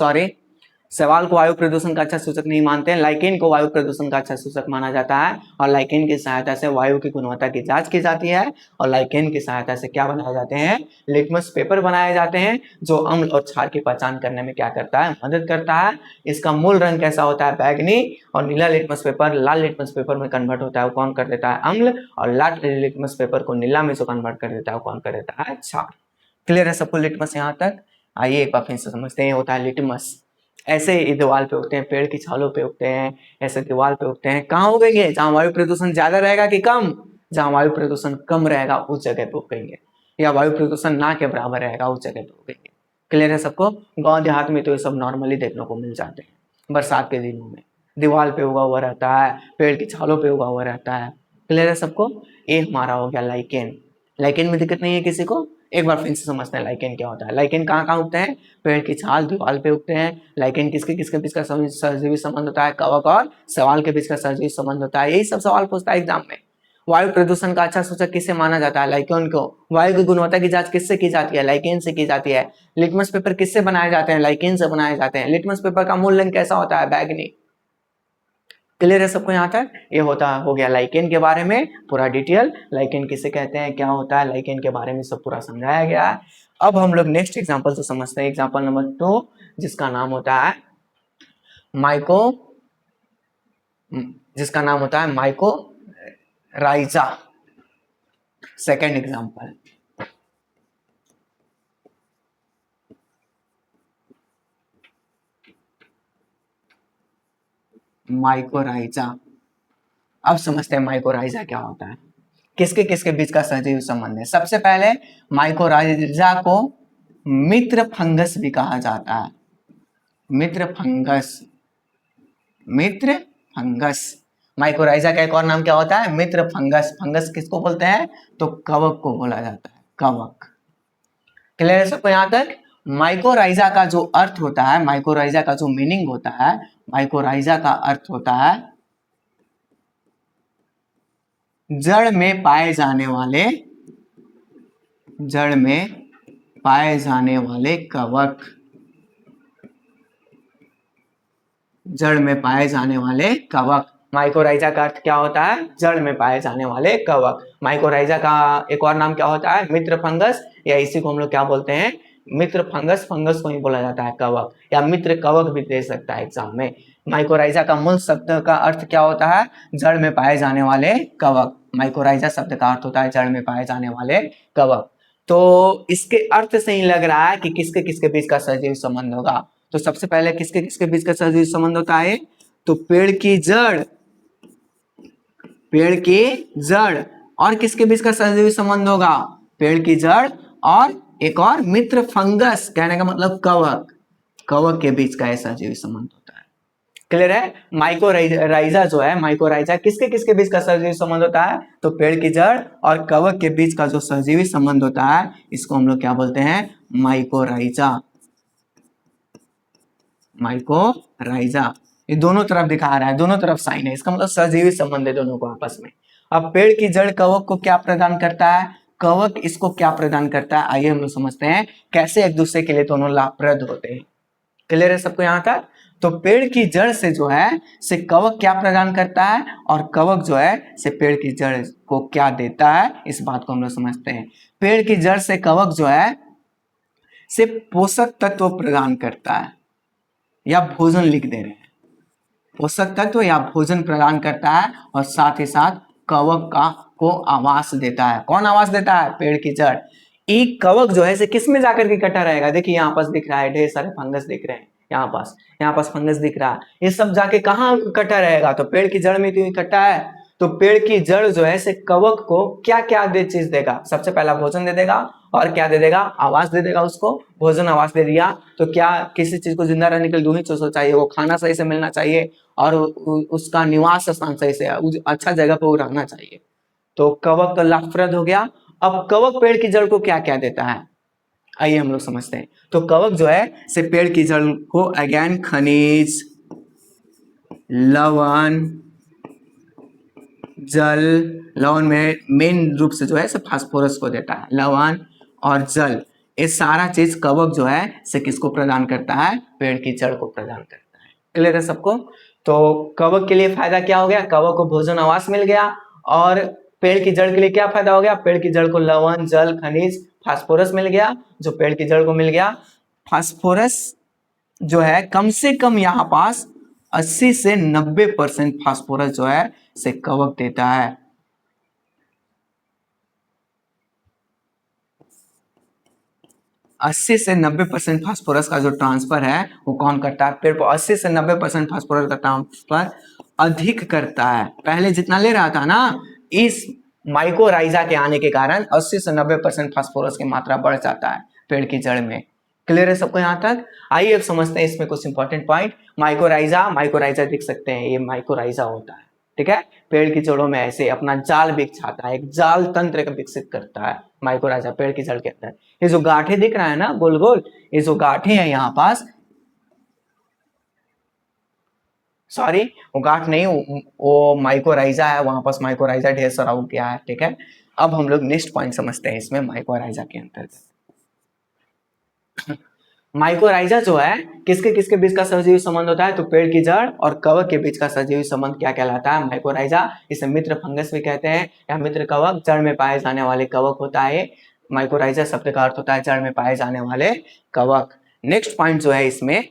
शैवाल को वायु प्रदूषण का अच्छा सूचक नहीं मानते हैं, लाइकेन को वायु प्रदूषण का अच्छा सूचक माना जाता है। और लाइकेन की सहायता से वायु की गुणवत्ता की जांच की जाती है, और लाइकेन की सहायता से क्या बनाए जाते हैं? लिटमस पेपर बनाए जाते हैं, जो अम्ल और क्षार की पहचान करने में क्या करता है? मदद करता है। इसका मूल रंग कैसा होता है? बैगनी। और नीला लिटमस पेपर लाल लिटमस पेपर में कन्वर्ट होता है, वो कौन कर देता है? अम्ल। और लाल लिटमस पेपर को नीला में जो कन्वर्ट कर देता है वो कौन कर देता है? क्षार। क्लियर है सबको लिटमस यहाँ तक? आइए एक बार फिर से समझते हैं। होता है लिटमस, ऐसे दीवार पे उगते हैं, पेड़ की छालों पे उगते हैं, ऐसे दीवार पे उगते हैं। कहाँ उगेंगे? जहाँ वायु प्रदूषण ज्यादा रहेगा कि कम? जहाँ वायु प्रदूषण कम रहेगा उस जगह पे उगेंगे, या वायु प्रदूषण ना के बराबर रहेगा उस जगह पे उगेंगे। क्लियर है सबको? गांव देहात में तो ये सब नॉर्मली देखने को मिल जाते हैं। बरसात के दिनों में दीवार पे उगा हुआ रहता है, पेड़ की छालों पे उगा हुआ रहता है। क्लियर है सबको? ये हमारा हो गया लाइकेन। लाइकेन में दिक्कत नहीं है किसी को? एक बार फिर से समझते हैं लाइकेन क्या होता है। लाइकेन कहाँ कहाँ उगते हैं? पेड़ की छाल दीवार पे उगते हैं। लाइकेन किसके किसके बीच का सहजीवी संबंध होता है? कवक और शैवाल के बीच का सहजीवी संबंध होता है। यही सब सवाल पूछता है एग्जाम में। वायु प्रदूषण का अच्छा सूचक किससे माना जाता है? लाइकेन को। वायु की गुणवत्ता की जांच किससे की जाती है? लाइकेन से की जाती है। लिटमस पेपर किससे बनाए जाते हैं? लाइकेन से बनाए जाते हैं। लिटमस पेपर का मूल रंग कैसा होता है? बैगनी। क्लियर है सबको यहाँ तक? ये हो गया लाइकेन के बारे में पूरा डिटेल। लाइकेन किसे कहते हैं, क्या होता है, लाइकेन के बारे में सब पूरा समझाया गया है। अब हम लोग नेक्स्ट एग्जांपल से समझते हैं। एग्जांपल नंबर 2, जिसका नाम होता है mycorrhiza. Second example, mycorrhiza. अब समझते हैं माइकोराइजा क्या होता है, किसके किसके बीच का सहजीवी संबंध है। सबसे पहले माइकोराइजा को मित्र फंगस भी कहा जाता है। मित्र फंगस। माइकोराइजा का एक और नाम क्या होता है? मित्र फंगस। फंगस किसको बोलते हैं? तो कवक को बोला जाता है, कवक। क्लियर है सबको यहाँ तक? माइकोराइजा का जो अर्थ होता है, माइकोराइजा का जो मीनिंग होता है माइकोराइजा का अर्थ होता है जड़ में पाए जाने वाले, जड़ में पाए जाने वाले कवक, जड़ में पाए जाने वाले कवक। माइकोराइजा का अर्थ क्या होता है? जड़ में पाए जाने वाले कवक। माइकोराइजा का एक और नाम क्या होता है? मित्र फंगस, या इसी को हम लोग क्या बोलते हैं? मित्र फंगस। फंगस को ही बोला जाता है कवक, या मित्र कवक भी दे सकता है एग्जाम में। माइकोराइजा का मूल शब्द का अर्थ क्या होता है? जड़ में पाए जाने वाले कवक। माइकोराइजा शब्द का अर्थ होता है जड़ में पाए जाने वाले कवक। तो इसके अर्थ से ही लग रहा है कि किसके किसके बीच का सजीव संबंध होगा। तो सबसे पहले किसके किसके बीच का सजीव संबंध होता है? तो पेड़ की जड़, पेड़ की जड़ और किसके बीच का सजीव संबंध होगा? पेड़ की जड़ और एक और मित्र फंगस, कहने का मतलब कवक, कवक के बीच का ऐसा सजीव संबंध होता है। क्लियर है? माइकोराइजा जो है, माइकोराइजा किसके किसके बीच का सजीवी संबंध होता है? तो पेड़ की जड़ और कवक के बीच का जो सजीवी संबंध होता है, इसको हम लोग क्या बोलते हैं? माइकोराइजा। माइकोराइजा ये दोनों तरफ दिखा रहा है, दोनों तरफ साइन है, इसका मतलब सजीवी संबंध है दोनों को आपस में। अब पेड़ की जड़ कवक को क्या प्रदान करता है? कवक इसको क्या प्रदान करता है? आइए हम लोग समझते हैं कैसे एक दूसरे के लिए दोनों लाभप्रद होते हैं। क्लियर है सबको यहाँ तक? तो पेड़ की जड़ से जो है से कवक क्या प्रदान करता है, और कवक जो है से पेड़ की जड़ को क्या देता है, इस बात को हम लोग समझते हैं। पेड़ की जड़ से कवक जो है से पोषक तत्व प्रदान करता है, या भोजन लिख दे रहे हैं, पोषक तत्व या भोजन प्रदान करता है, और साथ ही साथ कवक को आवास देता है। कौन आवास देता है? पेड़ की जड़। एक कवक जो है से किस में जाकर के इकट्ठा रहेगा? देखिए यहाँ पास दिख रहा है, ढेर सारे फंगस दिख रहे हैं, यहाँ पास फंगस दिख रहा है, ये सब जाके कहाँ इकट्ठा रहेगा? तो पेड़ की जड़ में तो इकट्ठा है। तो पेड़ की जड़ जो है से कवक को क्या क्या चीज देगा? सबसे पहला भोजन दे देगा, और क्या दे देगा? आवास दे देगा उसको। भोजन आवास दे दिया तो क्या किसी चीज को जिंदा रहने के लिए दो ही चीज चाहिए, वो खाना सही से मिलना चाहिए और उसका निवास स्थान सही से अच्छा जगह पर वो रहना चाहिए। तो कवक तो लाभप्रद हो गया। अब कवक पेड़ की जड़ को क्या क्या देता है, आइए हम लोग समझते हैं। तो कवक जो है से पेड़ की जड़ को अगेन खनिज, लवण, जल, लवण में मेन रूप से जो है से फास्फोरस को देता है, लवण और जल, ये सारा चीज कवक जो है से किसको प्रदान करता है? पेड़ की जड़ को प्रदान करता है। क्लियर है सबको? तो कवक के लिए फायदा क्या हो गया? कवक को भोजन आवास मिल गया। और पेड़ की जड़ के लिए क्या फायदा हो गया? पेड़ की जड़ को लवण, जल, खनिज, फास्फोरस मिल गया। जो पेड़ की जड़ को मिल गया, फास्फोरस जो है कम से कम यहाँ पास 80 से 90% फास्फोरस जो है से कवक देता है। अस्सी से 90% फास्फोरस का जो ट्रांसफर है वो कौन करता है? पेड़ पर 80 से 90% फास्फोरस का ट्रांसफर अधिक करता है। पहले जितना ले रहा था ना, इस माइकोराइजा के आने के कारण 80 से 90% फास्फोरस की मात्रा बढ़ जाता है पेड़ की जड़ में। क्लियर है सबको यहाँ तक? आइए अब समझते हैं इसमें कुछ इंपॉर्टेंट पॉइंट। माइकोराइजा, माइकोराइजा देख सकते हैं, ये माइकोराइजा होता है, ठीक है। पेड़ की जड़ों में ऐसे अपना जाल बिछाता है, एक जाल तंत्र का विकसित करता है माइकोराइजा पेड़ की जड़ के अंदर। ये जो गांठे दिख रहा है ना गोल गोल, ये जो गांठे हैं यहाँ पास, सॉरी वो गांठ नहीं, वो माइकोराइजा है, वहां पास माइकोराइजा ढेर सारा उग गया है, ठीक है। अब हम लोग नेक्स्ट पॉइंट समझते हैं इसमें माइकोराइजा के अंतर्गत। माइकोराइजा जो है किसके किसके बीच का सजीवी संबंध होता है? तो पेड़ की जड़ और कवक के बीच का सजीवी संबंध क्या कहलाता है? माइकोराइजा। इसे मित्र फंगस भी कहते हैं, या मित्र कवक, जड़ में पाए जाने वाले कवक होता है। माइकोराइजा शब्द का अर्थ होता है जड़ में पाए जाने वाले कवक। नेक्स्ट पॉइंट जो है इसमें,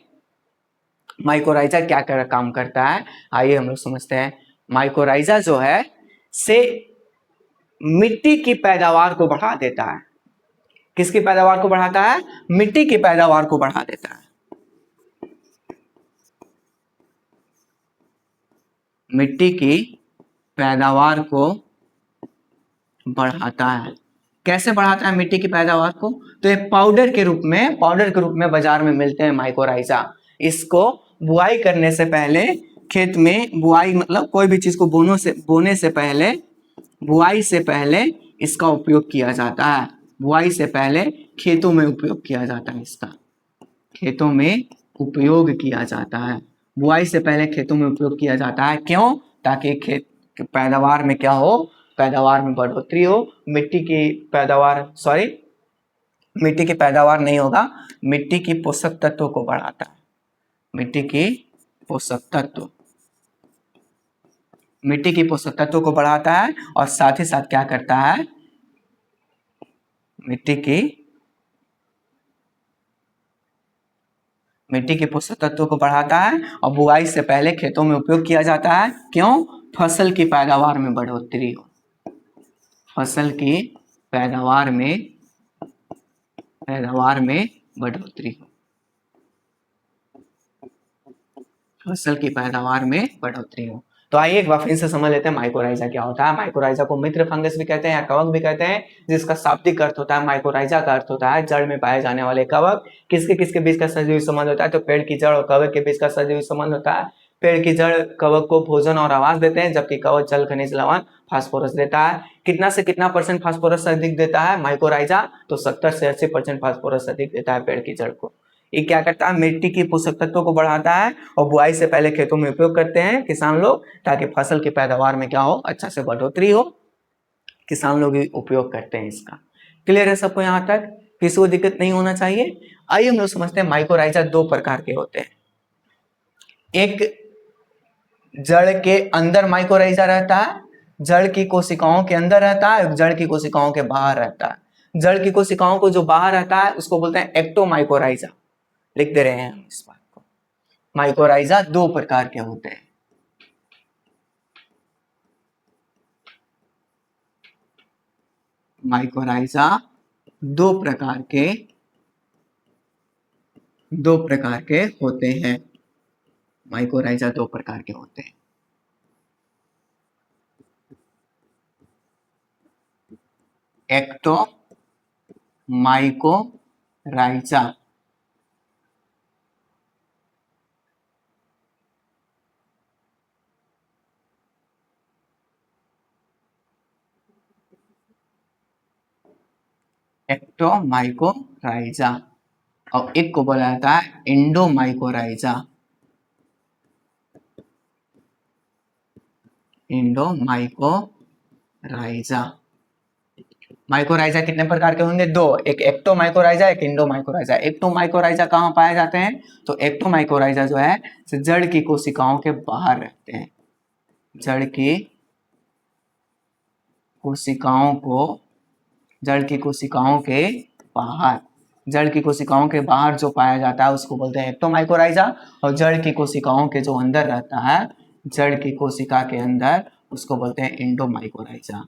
माइकोराइजा क्या काम करता है, आइए हम लोग समझते हैं। माइकोराइजा जो है से मिट्टी की पैदावार को बढ़ा देता है। किसकी पैदावार को बढ़ाता है? मिट्टी की पैदावार को बढ़ा देता है। मिट्टी की पैदावार को बढ़ाता है। कैसे बढ़ाता है मिट्टी की पैदावार को? तो ये पाउडर के रूप में बाजार में मिलते हैं माइकोराइजा। इसको बुआई करने से पहले खेत में, बुआई मतलब कोई भी चीज को बोने से पहले, बुआई से पहले इसका उपयोग किया जाता है। बुआई से पहले खेतों में उपयोग किया जाता है, इसका खेतों में उपयोग किया जाता है। बुआई से पहले खेतों में उपयोग किया जाता है, क्यों? ताकि खेत की पैदावार में क्या हो, पैदावार में बढ़ोतरी हो, मिट्टी की पैदावार, सॉरी, मिट्टी की पैदावार नहीं होगा, मिट्टी की पोषक तत्वों को बढ़ाता है, मिट्टी की पोषक तत्व, मिट्टी की पोषक तत्वों को बढ़ाता है, और साथ ही साथ क्या करता है, मिट्टी के पोषक तत्वों को बढ़ाता है, और बुआई से पहले खेतों में उपयोग किया जाता है, क्यों? फसल की पैदावार में बढ़ोतरी हो, फसल की पैदावार में बढ़ोतरी हो, फसल की पैदावार में बढ़ोतरी हो। तो आइए एक बार फिर से समझ लेते हैं माइकोराइजा क्या होता है। माइकोराइजा को मित्र फंगस भी कहते हैं या कवक भी कहते हैं, जिसका शाब्दिक अर्थ होता है, माइकोराइजा का अर्थ होता है जड़ में पाए जाने वाले कवक। किसके किसके बीच का सजीव संबंध होता है? तो पेड़ की जड़ और कवक के बीच का सजीव संबंध होता है। पेड़ की जड़ कवक को भोजन और आवास देते हैं, जबकि कवक जल, खनिज, लवण, फास्फोरस देता है। कितना से कितना परसेंट फास्फोरस अधिक देता है माइकोराइजा? तो 70 से 80% फास्फोरस अधिक देता है पेड़ की जड़ को। ये क्या करता है? मिट्टी की पोषक तत्वों को बढ़ाता है, और बुआई से पहले खेतों में उपयोग करते हैं किसान लोग, ताकि फसल की पैदावार में क्या हो, अच्छा से बढ़ोतरी हो। किसान लोग भी उपयोग करते हैं इसका। क्लियर है सबको यहाँ तक? किसी को दिक्कत नहीं होना चाहिए। आइए हम लोग समझते हैं माइकोराइजा दो प्रकार के होते हैं। एक जड़ के अंदर माइकोराइजा रहता है, जड़ की कोशिकाओं के अंदर रहता है, जड़ की कोशिकाओं के बाहर रहता है। जड़ की कोशिकाओं को जो बाहर रहता है उसको बोलते हैं एक्टोमाइकोराइजा। लिख दे रहे हैं हम इस बात को। माइकोराइजा दो प्रकार के होते हैं। माइकोराइजा दो प्रकार के होते हैं। माइकोराइजा दो प्रकार के होते हैं। एक्टोमाइकोराइजा, एक्टोमाइकोराइजा, और एक को बोला जाता है इंडोमाइकोराइजा। इंडोमाइकोराइजा। माइकोराइजा कितने प्रकार के होंगे? दो, एक एक्टोमाइकोराइजा, एक इंडोमाइकोराइजा। एक्टोमाइकोराइजा कहाँ पाए जाते हैं? तो एक्टोमाइकोराइजा जो है जड़ की कोशिकाओं के बाहर रहते हैं। जड़ की कोशिकाओं को, जड़ की कोशिकाओं के बाहर, जड़ की कोशिकाओं के बाहर जो पाया जाता है उसको बोलते हैं एक्टोमाइकोराइजा। और जड़ की कोशिकाओं के जो अंदर रहता है, जड़ की कोशिका के अंदर, उसको बोलते हैं इंडोमाइकोराइजा।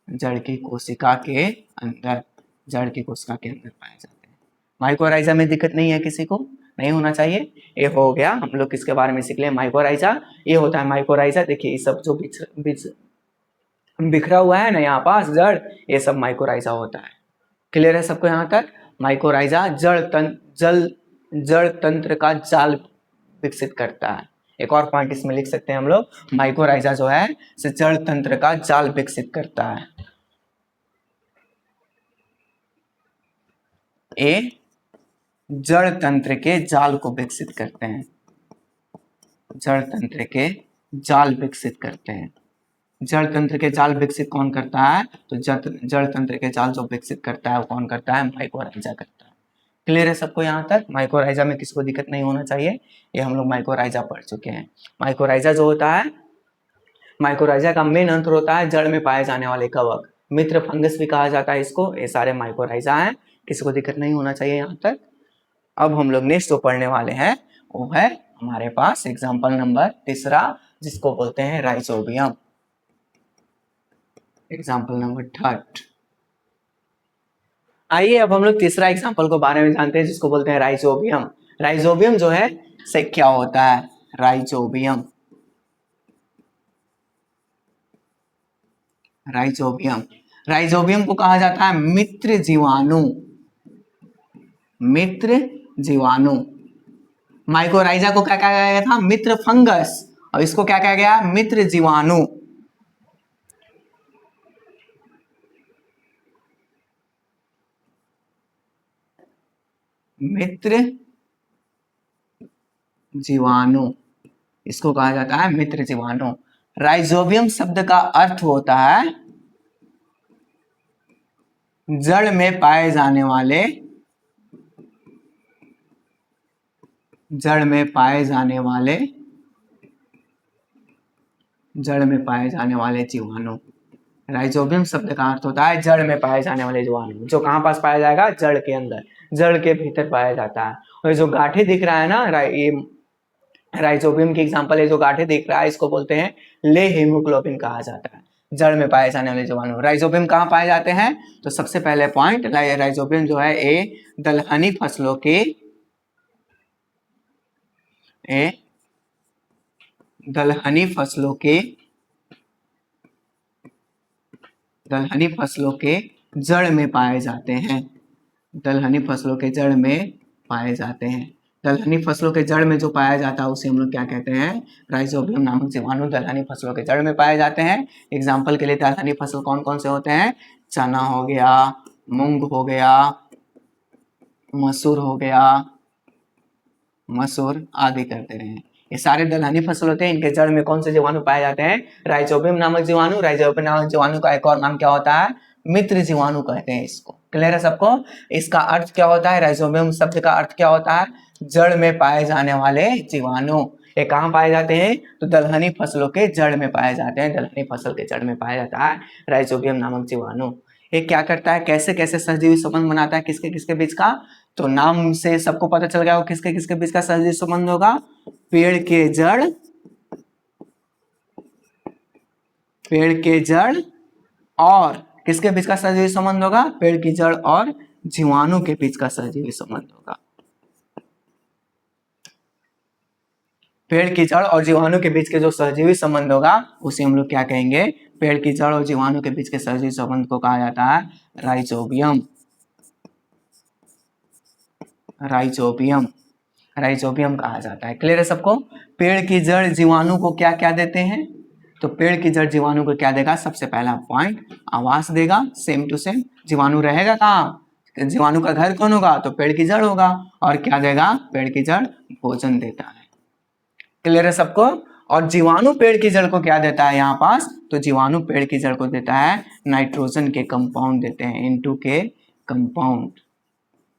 जड़ की कोशिका के अंदर, जड़ की कोशिका के अंदर पाए जाते हैं। माइकोराइजा में दिक्कत नहीं है किसी को? नहीं होना चाहिए। ये हो गया, हम लोग किसके बारे में सीख ले? माइकोराइजा। ये होता है माइकोराइजा। देखिए ये सब जो बिखरा हुआ है ना यहाँ पास जड़, ये सब माइकोराइजा होता है। क्लियर है सबको यहाँ तक? माइकोराइजा जड़ तंत्र का जाल विकसित करता है। एक और पॉइंट इसमें लिख सकते हैं हम लोग, माइकोराइजा जो है जड़ तंत्र का जाल विकसित करता है। ये जड़ तंत्र के जाल को विकसित करते हैं, जड़ तंत्र के जाल विकसित करते हैं। जड़ तंत्र के जाल विकसित कौन करता है? तो जड़ तंत्र के जाल जो विकसित करता है वो कौन करता है? माइकोराइजा करता है। क्लियर है सबको यहाँ तक? माइकोराइजा में किसको दिक्कत नहीं होना चाहिए। ये हम लोग माइकोराइजा पढ़ चुके हैं। माइकोराइजा जो होता है, माइकोराइजा का मेन अंतर होता है जड़ में पाए जाने वाले कवक। मित्र फंगस भी कहा जाता है इसको। ये सारे माइकोराइजा हैं, किसी को दिक्कत नहीं होना चाहिए यहाँ तक। अब हम लोग नेक्स्ट जो पढ़ने वाले हैं वो है हमारे पास एग्जाम्पल नंबर तीसरा, जिसको बोलते हैं राइजोबियम। Example number third. आइए अब हम लोग तीसरा एग्जाम्पल को बारे में जानते हैं, जिसको बोलते हैं राइजोबियम। राइजोबियम जो है से क्या होता है? राइजोबियम, राइजोबियम, राइजोबियम को कहा जाता है मित्र जीवाणु। मित्र जीवाणु। माइकोराइजा को क्या कहा गया था? मित्र फंगस। और इसको क्या कहा गया? मित्र जीवाणु। मित्र जीवाणु, इसको कहा जाता है मित्र जीवाणु। राइजोबियम शब्द का अर्थ होता है जड़ में पाए जाने वाले, जड़ में पाए जाने वाले, जड़ में पाए जाने वाले जीवाणु। राइजोबियम शब्द का अर्थ होता है जड़ में पाए जाने वाले जीवाणु। जो कहाँ पास पाया जाएगा? जड़ के अंदर, जड़ के भीतर पाया जाता है। और जो गांठे दिख रहा है ना, ये राइजोबियम की एग्जांपल है। जो गांठे दिख रहा है इसको बोलते हैं ले हेमोग्लोबिन कहा जाता है। जड़ में पाए जाने वाले जीवाणु। राइजोबियम कहाँ पाए जाते हैं? तो सबसे पहले पॉइंट, राइजोबियम जो है दलहनी फसलों के, दलहनी फसलों के, दलहनी फसलों के जड़ में पाए जाते हैं। दलहनी फसलों के जड़ में पाए जाते हैं। दलहनी फसलों के जड़ में जो पाया जाता है उसे हम लोग क्या कहते हैं? राइजोबियम नामक जीवाणु दलहनी फसलों के जड़ में पाए जाते हैं। एग्जाम्पल के लिए दलहनी फसल कौन कौन से होते हैं? चना हो गया, मूंग हो गया, मसूर हो गया, मसूर आदि करते रहे। ये सारे दलहनी फसल होते हैं। इनके जड़ में कौन से जीवाणु पाए जाते हैं? राइजोबियम नामक जीवाणु। राइजोबियम नामक जीवाणु का एक और नाम क्या होता है? मित्र जीवाणु कहते हैं इसको। क्लियर है सबको? इसका अर्थ क्या होता है? राइजोबियम शब्द का अर्थ क्या होता है? जड़ में पाए जाने वाले जीवाणु। ये कहाँ पाए जाते हैं? तो दलहनी फसलों के जड़ में पाए जाते हैं। दलहनी फसल के जड़ में पाया जाता है राइजोबियम नामक जीवाणु। ये क्या करता है? कैसे कैसे सहजीवी संबंध बनाता है किसके किसके बीच का? तो नाम से सबको पता चल गया वो किसके किसके बीच का सहजीवी संबंध होगा। पेड़ के जड़, पेड़ के जड़ और किसके बीच का सहजीवी संबंध होगा? पेड़ की जड़ और जीवाणु के बीच का सहजीवी संबंध होगा। पेड़ की जड़ और जीवाणु के बीच के जो सहजीवी संबंध होगा उसे हम लोग क्या कहेंगे? पेड़ की जड़ और जीवाणु के बीच के सहजीवी संबंध को कहा जाता है राइजोबियम। राइजोबियम, राइजोबियम कहा जाता है। क्लियर है सबको? पेड़ की जड़ जीवाणु को क्या क्या देते हैं? तो पेड़ की जड़ जीवाणु को क्या देगा? सबसे पहला पॉइंट, आवास देगा। Same to same. जीवाणु रहेगा कहाँ? जीवाणु का घर कौन होगा? तो पेड़ की जड़ होगा। और क्या देगा? पेड़ की जड़ भोजन देता है। क्लियर है सबको? और जीवाणु पेड़ की जड़ को क्या देता है यहाँ पास? तो जीवाणु पेड़ की जड़ को देता है नाइट्रोजन के कंपाउंड देते हैं, N2 के कंपाउंड,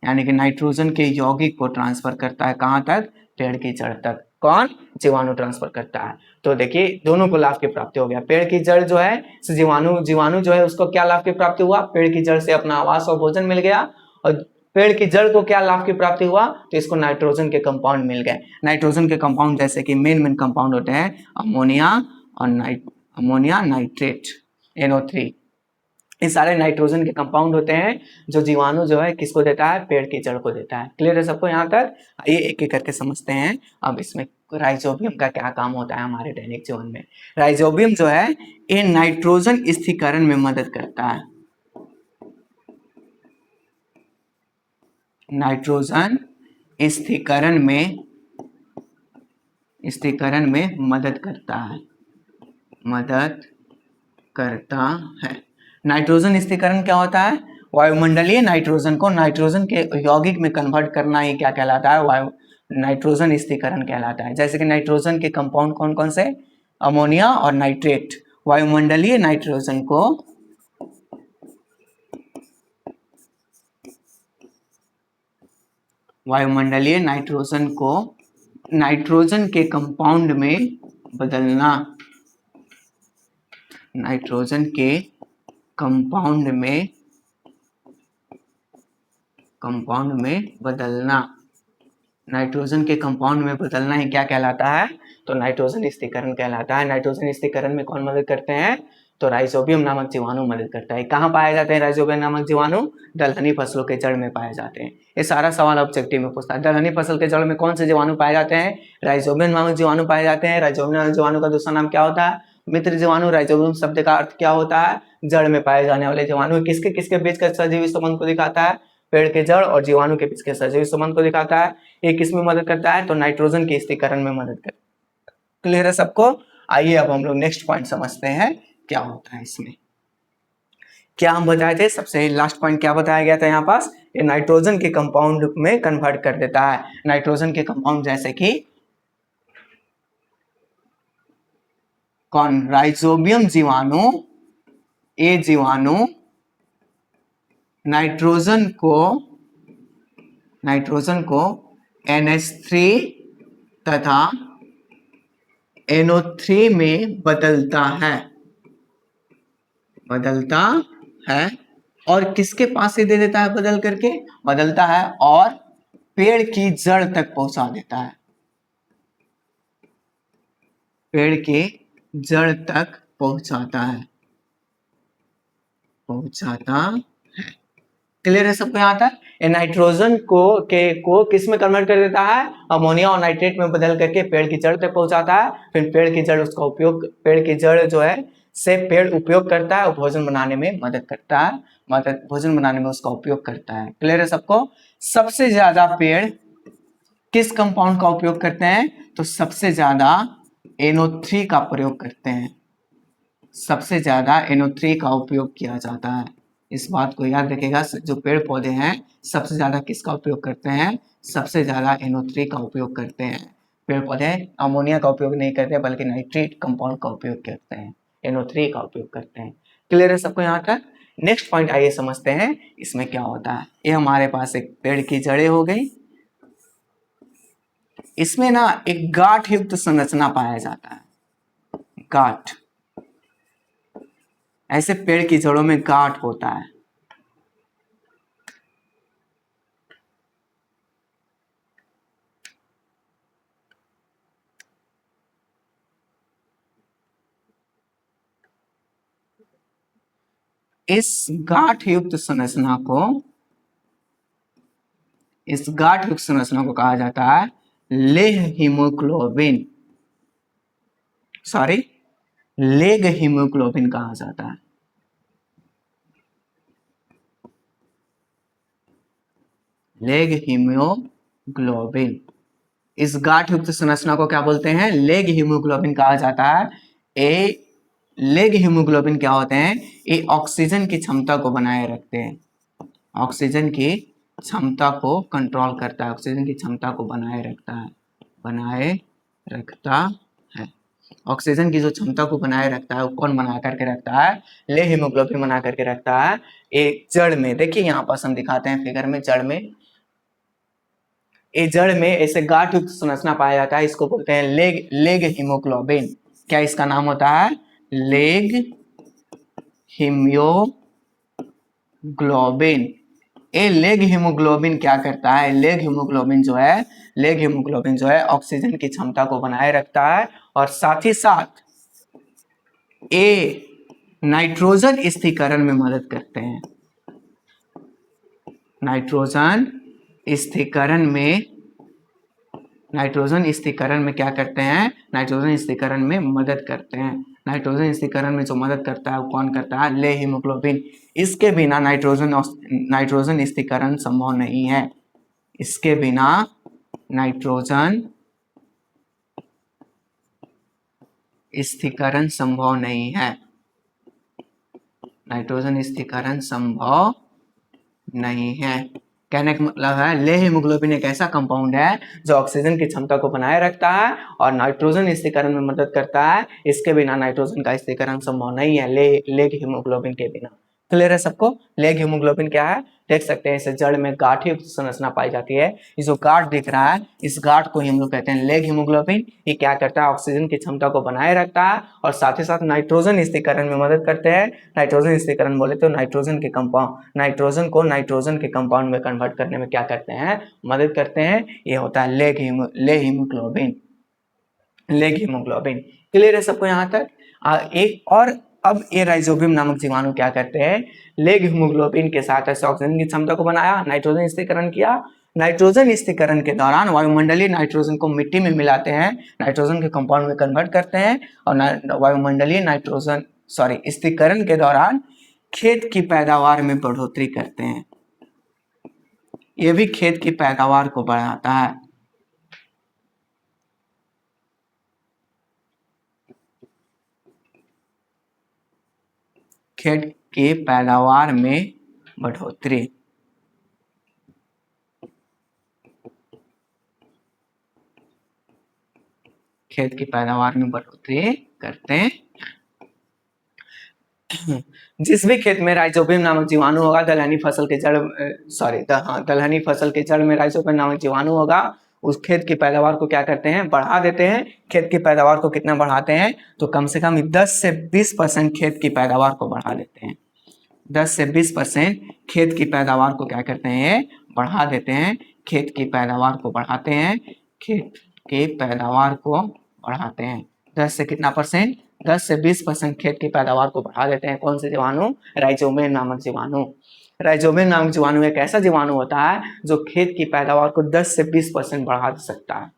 यानी कि नाइट्रोजन के यौगिक को ट्रांसफर करता है कहाँ तक? पेड़ की जड़ तक। कौन? जीवाणु ट्रांसफर करता है। तो देखिए दोनों को लाभ की प्राप्ति हो गया। पेड़ की जड़ जो है जीवाणु जो है उसको क्या लाभ की प्राप्ति हुआ? पेड़ की जड़ से अपना आवास और भोजन मिल गया। और पेड़ की जड़ को क्या लाभ की प्राप्ति हुआ? तो इसको नाइट्रोजन के कंपाउंड मिल गए। नाइट्रोजन के कंपाउंड जैसे कि मेन कंपाउंड होते हैं अमोनिया और अमोनिया नाइट्रेट, NO3। ये सारे नाइट्रोजन के कंपाउंड होते हैं जो जीवाणु जो है किसको देता है? पेड़ की जड़ को देता है। क्लियर है सबको यहाँ तक? आइए एक एक करके समझते हैं। अब इसमें राइजोबियम का क्या काम होता है हमारे दैनिक जीवन में। राइजोबियम जो है ये नाइट्रोजन स्थिरीकरण में मदद करता है। नाइट्रोजन स्थिरीकरण में मदद करता है, मदद करता है। नाइट्रोजन स्थिरीकरण क्या होता है? वायुमंडलीय नाइट्रोजन को नाइट्रोजन के यौगिक में कन्वर्ट करना ही क्या कहलाता है? नाइट्रोजन स्थिरीकरण कहलाता है। जैसे कि नाइट्रोजन के कंपाउंड कौन कौन से? अमोनिया और नाइट्रेट। वायुमंडलीय नाइट्रोजन को नाइट्रोजन के कंपाउंड में बदलना, नाइट्रोजन के कंपाउंड में बदलना, नाइट्रोजन के कंपाउंड में बदलना ही क्या कहलाता है? तो नाइट्रोजन स्थिरीकरण कहलाता है। नाइट्रोजन स्थिरीकरण में कौन मदद करते हैं? तो राइजोबियम नामक जीवाणु मदद करता है। कहाँ पाए जाते हैं राइजोबियम नामक जीवाणु? दलहनी फसलों के जड़ में पाए जाते हैं। ये सारा सवाल ऑब्जेक्टिव में पूछता है। दलहनी फसल के जड़ में कौन से जीवाणु पाए जाते हैं? राइजोबियम नामक जीवाणु पाए जाते हैं। राइजोबियम नामक जीवाणु का दूसरा नाम क्या होता है? मित्र जीवाणु। राइजोबियम शब्द का अर्थ क्या होता है? जड़ में पाए जाने वाले जीवाणु। किसके किसके बीच का सहजीवी संबंध को दिखाता है? पेड़ के जड़ और जीवाणु के बीच के सहजीवी संबंध को दिखाता है। ये किस में मदद करता है? तो नाइट्रोजन के स्थिरीकरण में मदद करता है। क्लियर है सबको? आइए अब हम लोग नेक्स्ट पॉइंट समझते हैं क्या होता है इसमें। क्या हम बताए थे? सबसे लास्ट पॉइंट क्या बताया गया था यहाँ पास? ये नाइट्रोजन के कंपाउंड में कन्वर्ट कर देता है। नाइट्रोजन के कंपाउंड जैसे कि कौन? राइजोबियम जीवाणु, ये जीवाणु नाइट्रोजन को NH3 तथा NO3 में बदलता है और किसके पास से दे देता है? बदलता है और पेड़ की जड़ तक पहुंचा देता है, पेड़ की जड़ तक पहुंचाता है। क्लियर है सबको यहाँ तक? नाइट्रोजन को किस में कन्वर्ट कर देता है? अमोनिया और नाइट्रेट में बदल करके पेड़ की जड़ तक पहुंचाता है। फिर पेड़ की जड़ जो है से पेड़ उपयोग करता है और भोजन बनाने में मदद करता है, भोजन बनाने में उसका उपयोग करता है। क्लियर है सबको? सबसे ज्यादा पेड़ किस कंपाउंड का उपयोग करते हैं? तो सबसे ज्यादा NO3 का प्रयोग करते हैं, सबसे ज्यादा NO3 का उपयोग किया जाता है। इस बात को याद रखिएगा, जो पेड़ पौधे हैं सबसे ज्यादा किसका उपयोग करते हैं? सबसे ज्यादा NO3 का उपयोग करते हैं। पेड़ पौधे अमोनिया का उपयोग नहीं करते बल्कि नाइट्रेट कंपाउंड का उपयोग करते हैं, NO3 का उपयोग करते हैं। क्लियर है सबको यहाँ तक? नेक्स्ट पॉइंट आइए समझते हैं इसमें क्या होता है। ये हमारे पास एक पेड़ की जड़ें हो गई, इसमें ना एक गांठ युक्त संरचना पाया जाता है, गांठ। ऐसे पेड़ की जड़ों में गांठ होता है। इस गांठ युक्त संरचना को कहा जाता है लेग हीमोग्लोबिन कहा जाता है। लेग हीमोग्लोबिन, इस गांठ युक्त संरचना को क्या बोलते हैं? लेग हीमोग्लोबिन कहा जाता है। लेग हीमोग्लोबिन क्या होते हैं? ये ऑक्सीजन की क्षमता को बनाए रखते हैं, ऑक्सीजन की क्षमता को कंट्रोल करता है, ऑक्सीजन की क्षमता को बनाए रखता है। ऑक्सीजन की जो क्षमता को बनाए रखता है वो कौन बना करके रखता है? ले हीमोग्लोबिन बना करके रखता है। एक जड़ में देखिए, यहाँ पास हम दिखाते हैं फिगर में, जड़ में ऐसे गांठ युक्त संरचना पाया जाता है, इसको बोलते हैं लेग हीमोग्लोबिन। क्या इसका नाम होता है? Leg haemoglobin. ये लेग हीमोग्लोबिन क्या करता है? लेग हीमोग्लोबिन जो है ऑक्सीजन की क्षमता को बनाए रखता है और साथ ही साथ ये नाइट्रोजन स्थिरीकरण में मदद करते हैं। नाइट्रोजन स्थिरीकरण में क्या करते हैं? नाइट्रोजन स्थिरीकरण में मदद करते हैं। नाइट्रोजन स्थिरीकरण में जो मदद करता है वो कौन करता है? ले हीमोग्लोबिन। इसके बिना नाइट्रोजन स्थिरीकरण संभव नहीं है। इसके बिना नाइट्रोजन स्थिरीकरण संभव नहीं है। नाइट्रोजन स्थिरीकरण संभव नहीं है। कहने का मतलब है ले हीमोग्लोबिन एक ऐसा कंपाउंड है जो ऑक्सीजन की क्षमता को बनाए रखता है और नाइट्रोजन स्थिरीकरण में मदद करता है। इसके बिना नाइट्रोजन का स्थिरीकरण संभव नहीं है, लेग हीमोग्लोबिन के बिना। क्लियर है सबको? लेग हीमोग्लोबिन क्या है? देख सकते हैं इसे जड़ में गांठ युक्त संरचना पाई जाती है। ये जो गांठ दिख रहा है, इस गांठ को हम लोग कहते हैं लेग हीमोग्लोबिन। ये क्या करता है? ऑक्सीजन की क्षमता को बनाए रखता है और साथ ही साथ नाइट्रोजन स्थिरीकरण में मदद करते हैं। नाइट्रोजन स्थिरीकरण बोले तो नाइट्रोजन को नाइट्रोजन के कंपाउंड में कन्वर्ट करने में क्या करते हैं? मदद करते हैं। ये होता है लेग हीमोग्लोबिन। क्लियर है सबको यहाँ तक? एक और अब ये राइजोबियम नामक जीवाणु क्या करते हैं? लेग हीमोग्लोबिन के साथ ऐसे ऑक्सीजन की क्षमता को बनाया, नाइट्रोजन स्थिरीकरण किया। नाइट्रोजन स्थिरीकरण के दौरान वायुमंडलीय नाइट्रोजन को मिट्टी में मिलाते हैं, नाइट्रोजन के कंपाउंड में कन्वर्ट करते हैं और वायुमंडलीय स्थिरीकरण के दौरान खेत की पैदावार में बढ़ोतरी करते हैं। ये भी खेत की पैदावार को बढ़ाता है। खेत की पैदावार में बढ़ोतरी। खेत की पैदावार में बढ़ोतरी करते हैं। जिस भी खेत में राइजोबियम नामक जीवाणु होगा, दलहनी फसल के दलहनी फसल के जड़ में राइजोबियम नामक जीवाणु होगा, उस खेत की पैदावार को क्या करते हैं, बढ़ा देते हैं। खेत की पैदावार को कितना बढ़ाते हैं, तो कम से कम 10 से 20% खेत की पैदावार को बढ़ा देते हैं। 10 से 20% खेत की पैदावार को क्या करते हैं, बढ़ा देते हैं। खेत की पैदावार को बढ़ाते हैं, खेत की पैदावार को बढ़ाते हैं। 10 से कितना परसेंट, 10 से 20% खेत की पैदावार को बढ़ा देते हैं। कौन से जीवाणु, राइजोबियम नामक जीवाणु। राइजोबियम नामक जीवाणु एक ऐसा जीवाणु होता है जो खेत की पैदावार को 10 से 20% बढ़ा सकता है।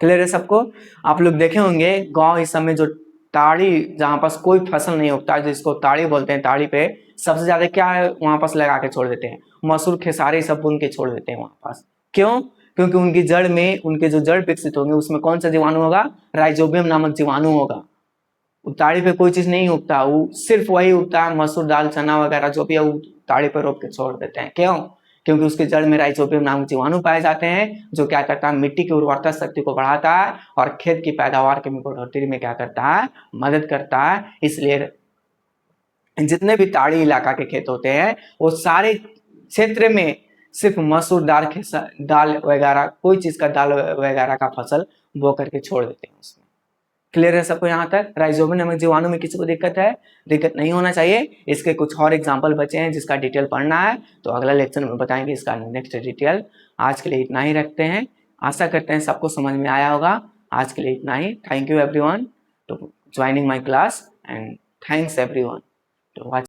क्लियर है सबको। आप लोग देखे होंगे गांव इस समय जो ताड़ी, जहां पास कोई फसल नहीं उगता, जिसको ताड़ी बोलते हैं, ताड़ी पे सबसे ज्यादा क्या है वहां पास लगा के छोड़ देते हैं, मसूर खेसारी सब बुन के छोड़ देते हैं वहां पास। क्यों, क्योंकि उनकी जड़ में, उनके जो जड़ विकसित होंगे उसमें कौन सा जीवाणु होगा, राइजोबियम नामक जीवाणु होगा। ताड़ी पे कोई चीज नहीं उगता, वो सिर्फ वही उगता है, मसूर दाल चना वगैरह जो भी है वो ताड़ी पे रोप के छोड़ देते हैं। क्यों, क्योंकि उसके जड़ में राइजोबियम नामक जीवाणु पाए जाते हैं, जो क्या करता है, मिट्टी की उर्वरता शक्ति को बढ़ाता है और खेत की पैदावार की बढ़ोतरी में क्या करता है, मदद करता है। इसलिए जितने भी ताड़ी इलाका के खेत होते हैं वो सारे क्षेत्र में सिर्फ मसूर दाल वगैरह, कोई चीज का दाल वगैरह का फसल बो करके छोड़ देते हैं उसमें। क्लियर है सबको यहाँ तक। राइजोबियम नामक जीवाणु में किसी को दिक्कत है, दिक्कत नहीं होना चाहिए। इसके कुछ और एग्जाम्पल बचे हैं जिसका डिटेल पढ़ना है, तो अगला लेक्चर में बताएंगे इसका नेक्स्ट डिटेल। आज के लिए इतना ही रखते हैं। आशा करते हैं सबको समझ में आया होगा। आज के लिए इतना ही। Thank you everyone to joining my class and thanks everyone to watching.